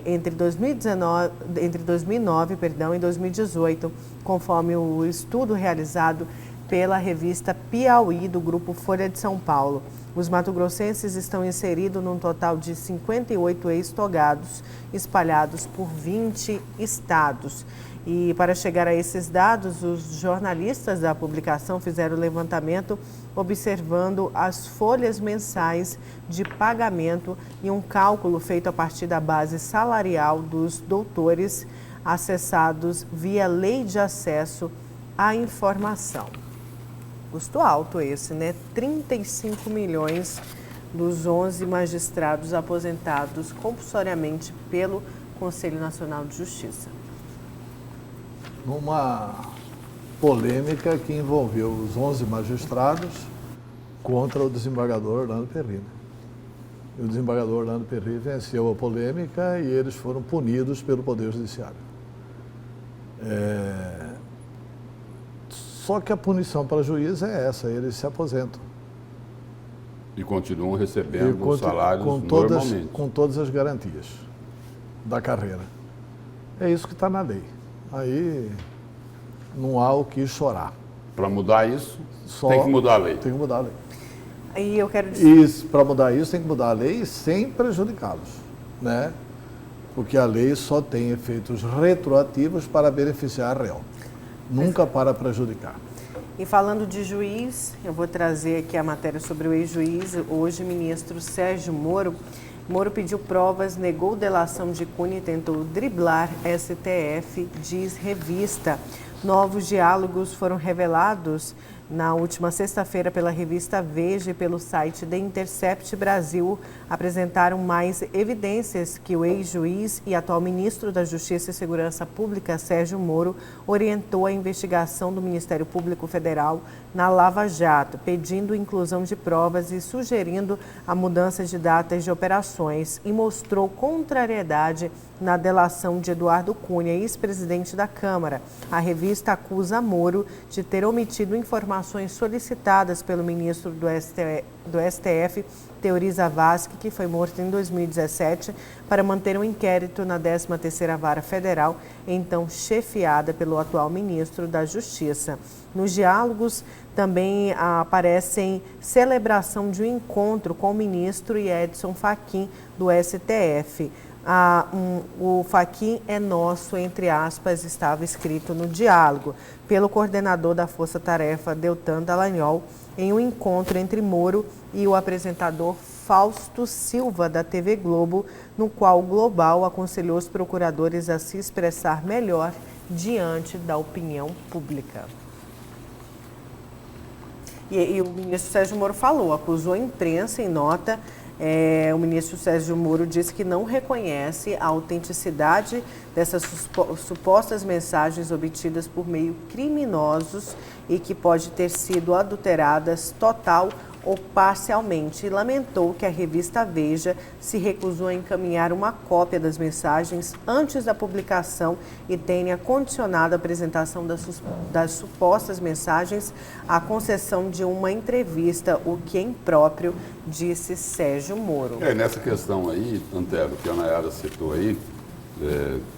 entre 2009 e 2018, conforme o estudo realizado pela revista Piauí, do Grupo Folha de São Paulo. Os mato-grossenses estão inseridos num total de 58 ex-togados, espalhados por 20 estados. E para chegar a esses dados, os jornalistas da publicação fizeram o levantamento observando as folhas mensais de pagamento e um cálculo feito a partir da base salarial dos doutores acessados via Lei de Acesso à Informação. Custo alto esse, né? 35 milhões dos 11 magistrados aposentados compulsoriamente pelo Conselho Nacional de Justiça. Numa polêmica que envolveu os 11 magistrados contra o desembargador Orlando Perry. E o desembargador Orlando Perry venceu a polêmica e eles foram punidos pelo Poder Judiciário. Só que a punição para juiz é essa, eles se aposentam. E continuam recebendo salários normalmente. Com todas as garantias da carreira. É isso que está na lei. Aí não há o que chorar. Para mudar isso, tem que mudar a lei. Tem que mudar a lei. E eu quero dizer... Para mudar isso, tem que mudar a lei sem prejudicá-los, né? porque a lei só tem efeitos retroativos para beneficiar a réu, nunca para prejudicar. E falando de juiz, eu vou trazer aqui a matéria sobre o ex-juiz. Hoje, ministro Sérgio Moro. Moro pediu provas, negou delação de Cunha e tentou driblar STF, diz revista. Novos diálogos foram revelados na última sexta-feira pela revista Veja e pelo site The Intercept Brasil. Apresentaram mais evidências que o ex-juiz e atual ministro da Justiça e Segurança Pública, Sérgio Moro, orientou a investigação do Ministério Público Federal na Lava Jato, pedindo inclusão de provas e sugerindo a mudança de datas de operações, e mostrou contrariedade na delação de Eduardo Cunha, ex-presidente da Câmara. A revista acusa Moro de ter omitido informações solicitadas pelo ministro do STF, Teori Zavascki, que foi morto em 2017, para manter um inquérito na 13ª Vara Federal, então chefiada pelo atual ministro da Justiça. Nos diálogos também aparecem celebração de um encontro com o ministro e Edson Fachin, do STF. O Fachin é nosso, entre aspas, estava escrito no diálogo, pelo coordenador da Força Tarefa, Deltan Dallagnol, em um encontro entre Moro e o apresentador Fausto Silva, da TV Globo, no qual o Global aconselhou os procuradores a se expressar melhor diante da opinião pública. E o ministro Sérgio Moro falou, acusou a imprensa em nota. O ministro Sérgio Moro disse que não reconhece a autenticidade dessas supostas mensagens obtidas por meio criminosos e que pode ter sido adulteradas total ou parcialmente. E lamentou que a revista Veja se recusou a encaminhar uma cópia das mensagens antes da publicação e tenha condicionado a apresentação das supostas mensagens à concessão de uma entrevista, o que é impróprio, disse Sérgio Moro. Nessa questão aí, Antero, que a Nayara citou aí,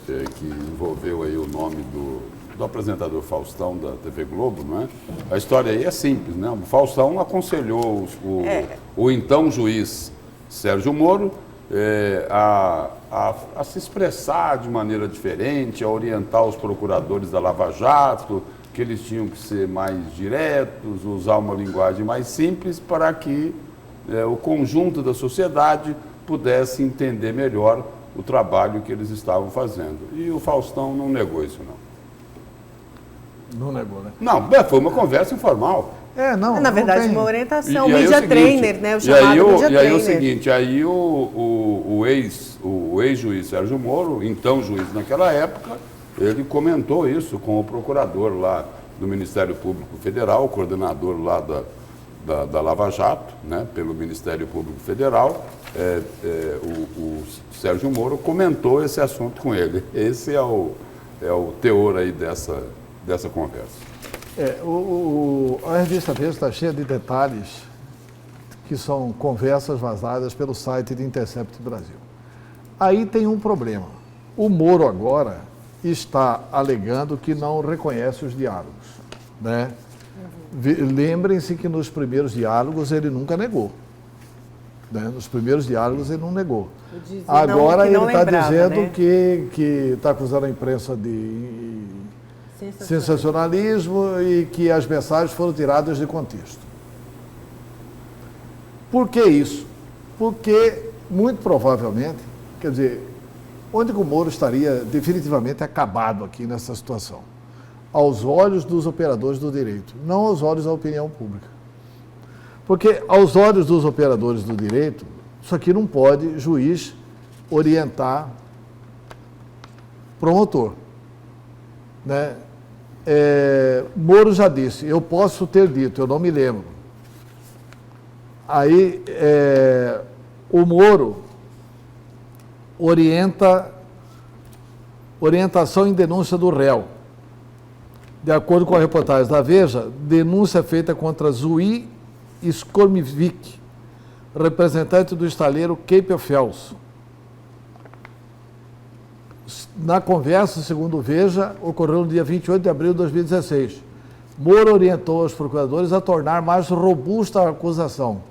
que envolveu aí o nome do apresentador Faustão da TV Globo, não é? A história aí é simples, né? O Faustão aconselhou o então juiz Sérgio Moro a se expressar de maneira diferente, a orientar os procuradores da Lava Jato, que eles tinham que ser mais diretos, usar uma linguagem mais simples para que o conjunto da sociedade pudesse entender melhor o trabalho que eles estavam fazendo. E o Faustão não negou isso, não. Não negou, né? Não, foi uma conversa informal. Na verdade, uma orientação, o media trainer, né? O chamado media trainer. E aí o seguinte, aí o ex-juiz Sérgio Moro, então juiz naquela época, ele comentou isso com o procurador lá do Ministério Público Federal, o coordenador lá da Lava Jato, né, pelo Ministério Público Federal. O Sérgio Moro comentou esse assunto com ele. Esse é o teor aí dessa conversa. A revista Veja está cheia de detalhes que são conversas vazadas pelo site de Intercept Brasil. Aí tem um problema. O Moro agora está alegando que não reconhece os diálogos, né? Lembrem-se que nos primeiros diálogos ele nunca negou. Né? Nos primeiros diálogos ele não negou. Agora ele está dizendo, né, que está acusando a imprensa de sensacionalismo e que as mensagens foram tiradas de contexto. Por que isso? Porque, muito provavelmente, quer dizer, onde que o Moro estaria definitivamente acabado aqui nessa situação? Aos olhos dos operadores do direito, não aos olhos da opinião pública. Porque, aos olhos dos operadores do direito, isso aqui não pode juiz orientar promotor. Né? Moro já disse, eu posso ter dito, eu não me lembro. Aí, o Moro orientação em denúncia do réu. De acordo com a reportagem da Veja, denúncia feita contra Zui Skormivik, representante do estaleiro Cape of Fells. Na conversa, segundo Veja, ocorreu no dia 28 de abril de 2016. Moro orientou os procuradores a tornar mais robusta a acusação.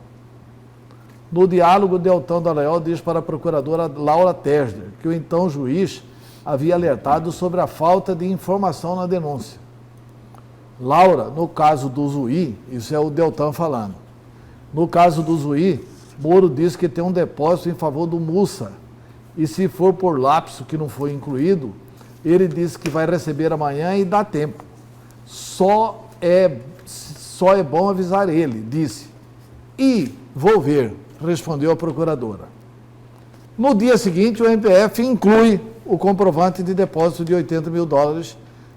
No diálogo, Deltan Dallagnol diz para a procuradora Laura Tesler que o então juiz havia alertado sobre a falta de informação na denúncia. Laura, no caso do Zuí, isso é o Deltan falando, no caso do Zuí, Moro disse que tem um depósito em favor do Mussa, e se for por lapso que não foi incluído, ele disse que vai receber amanhã e dá tempo. Só é bom avisar ele, disse. E vou ver, respondeu a procuradora. No dia seguinte, o MPF inclui o comprovante de depósito de $80 mil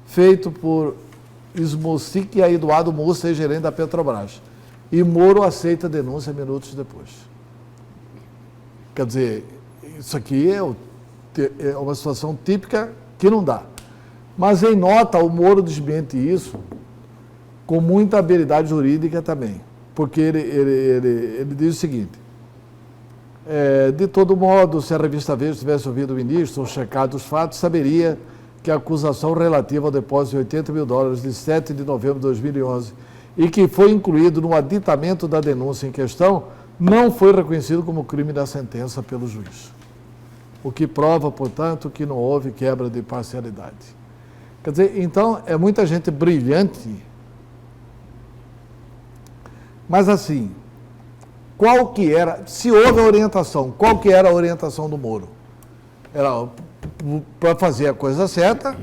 feito por Smocic e Eduardo Mussa, gerente da Petrobras. E Moro aceita a denúncia minutos depois. Quer dizer, isso aqui é uma situação típica que não dá. Mas em nota, o Moro desmente isso com muita habilidade jurídica também. Porque ele diz o seguinte: de todo modo, se a revista Veja tivesse ouvido o ministro ou checado os fatos, saberia que a acusação relativa ao depósito de $80 mil de 7 de novembro de 2011 e que foi incluído no aditamento da denúncia em questão, não foi reconhecido como crime da sentença pelo juiz. O que prova, portanto, que não houve quebra de parcialidade. Quer dizer, então, é muita gente brilhante, mas assim, qual que era, se houve a orientação, qual que era a orientação do Moro? Era para fazer a coisa certa,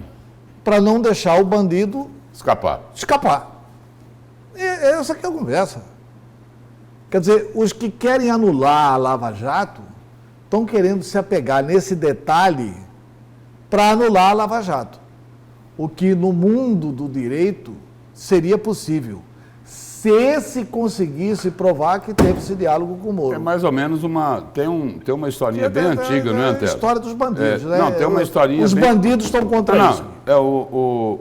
para não deixar o bandido escapar. Essa que é a conversa. Quer dizer, os que querem anular a Lava Jato estão querendo se apegar nesse detalhe para anular a Lava Jato. O que no mundo do direito seria possível, se conseguisse provar que teve esse diálogo com o Moro. É mais ou menos tem uma historinha bem antiga, não é, Antero? A história dos bandidos, né? Não, tem uma historinha Os bandidos estão contra isso.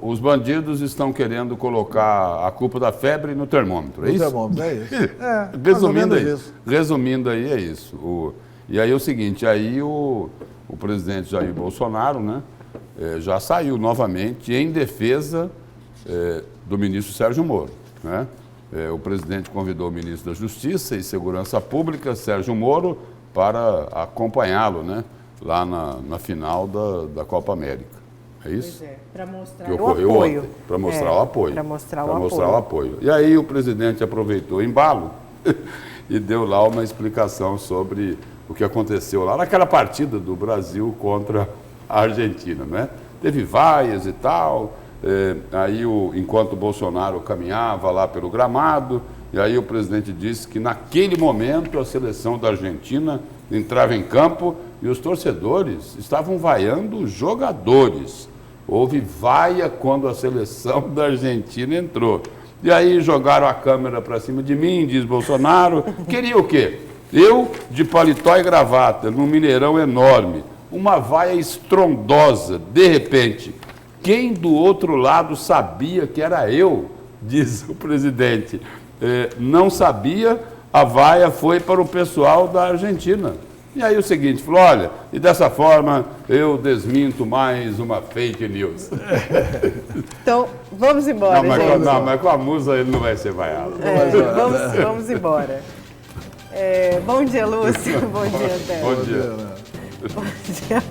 Os bandidos estão querendo colocar a culpa da febre no termômetro, é isso? No termômetro, é isso. Resumindo aí, é isso. E aí é o seguinte, aí o presidente Jair Bolsonaro, né, já saiu novamente em defesa do ministro Sérgio Moro, né? O presidente convidou o ministro da Justiça e Segurança Pública, Sérgio Moro, para acompanhá-lo, né, lá na final da Copa América. É isso? Pois é, para mostrar que o apoio. Para mostrar o apoio. Para mostrar o apoio. E aí o presidente aproveitou o embalo e deu lá uma explicação sobre o que aconteceu lá naquela partida do Brasil contra a Argentina, né? Teve vaias e tal. Aí, enquanto o Bolsonaro caminhava lá pelo gramado, e aí o presidente disse que naquele momento a seleção da Argentina entrava em campo e os torcedores estavam vaiando os jogadores. Houve vaia quando a seleção da Argentina entrou. E aí jogaram a câmera para cima de mim, diz Bolsonaro. Queria o quê? Eu, de paletó e gravata, num Mineirão enorme, uma vaia estrondosa, de repente. Quem do outro lado sabia que era eu, diz o presidente. Não sabia, a vaia foi para o pessoal da Argentina. E aí o seguinte, falou, olha, e dessa forma eu desminto mais uma fake news. Então, vamos embora, gente. Mas com a musa ele não vai ser vaiado. Vamos embora. Bom dia, Lúcio. Bom dia, Antero. Bom dia. Bom dia.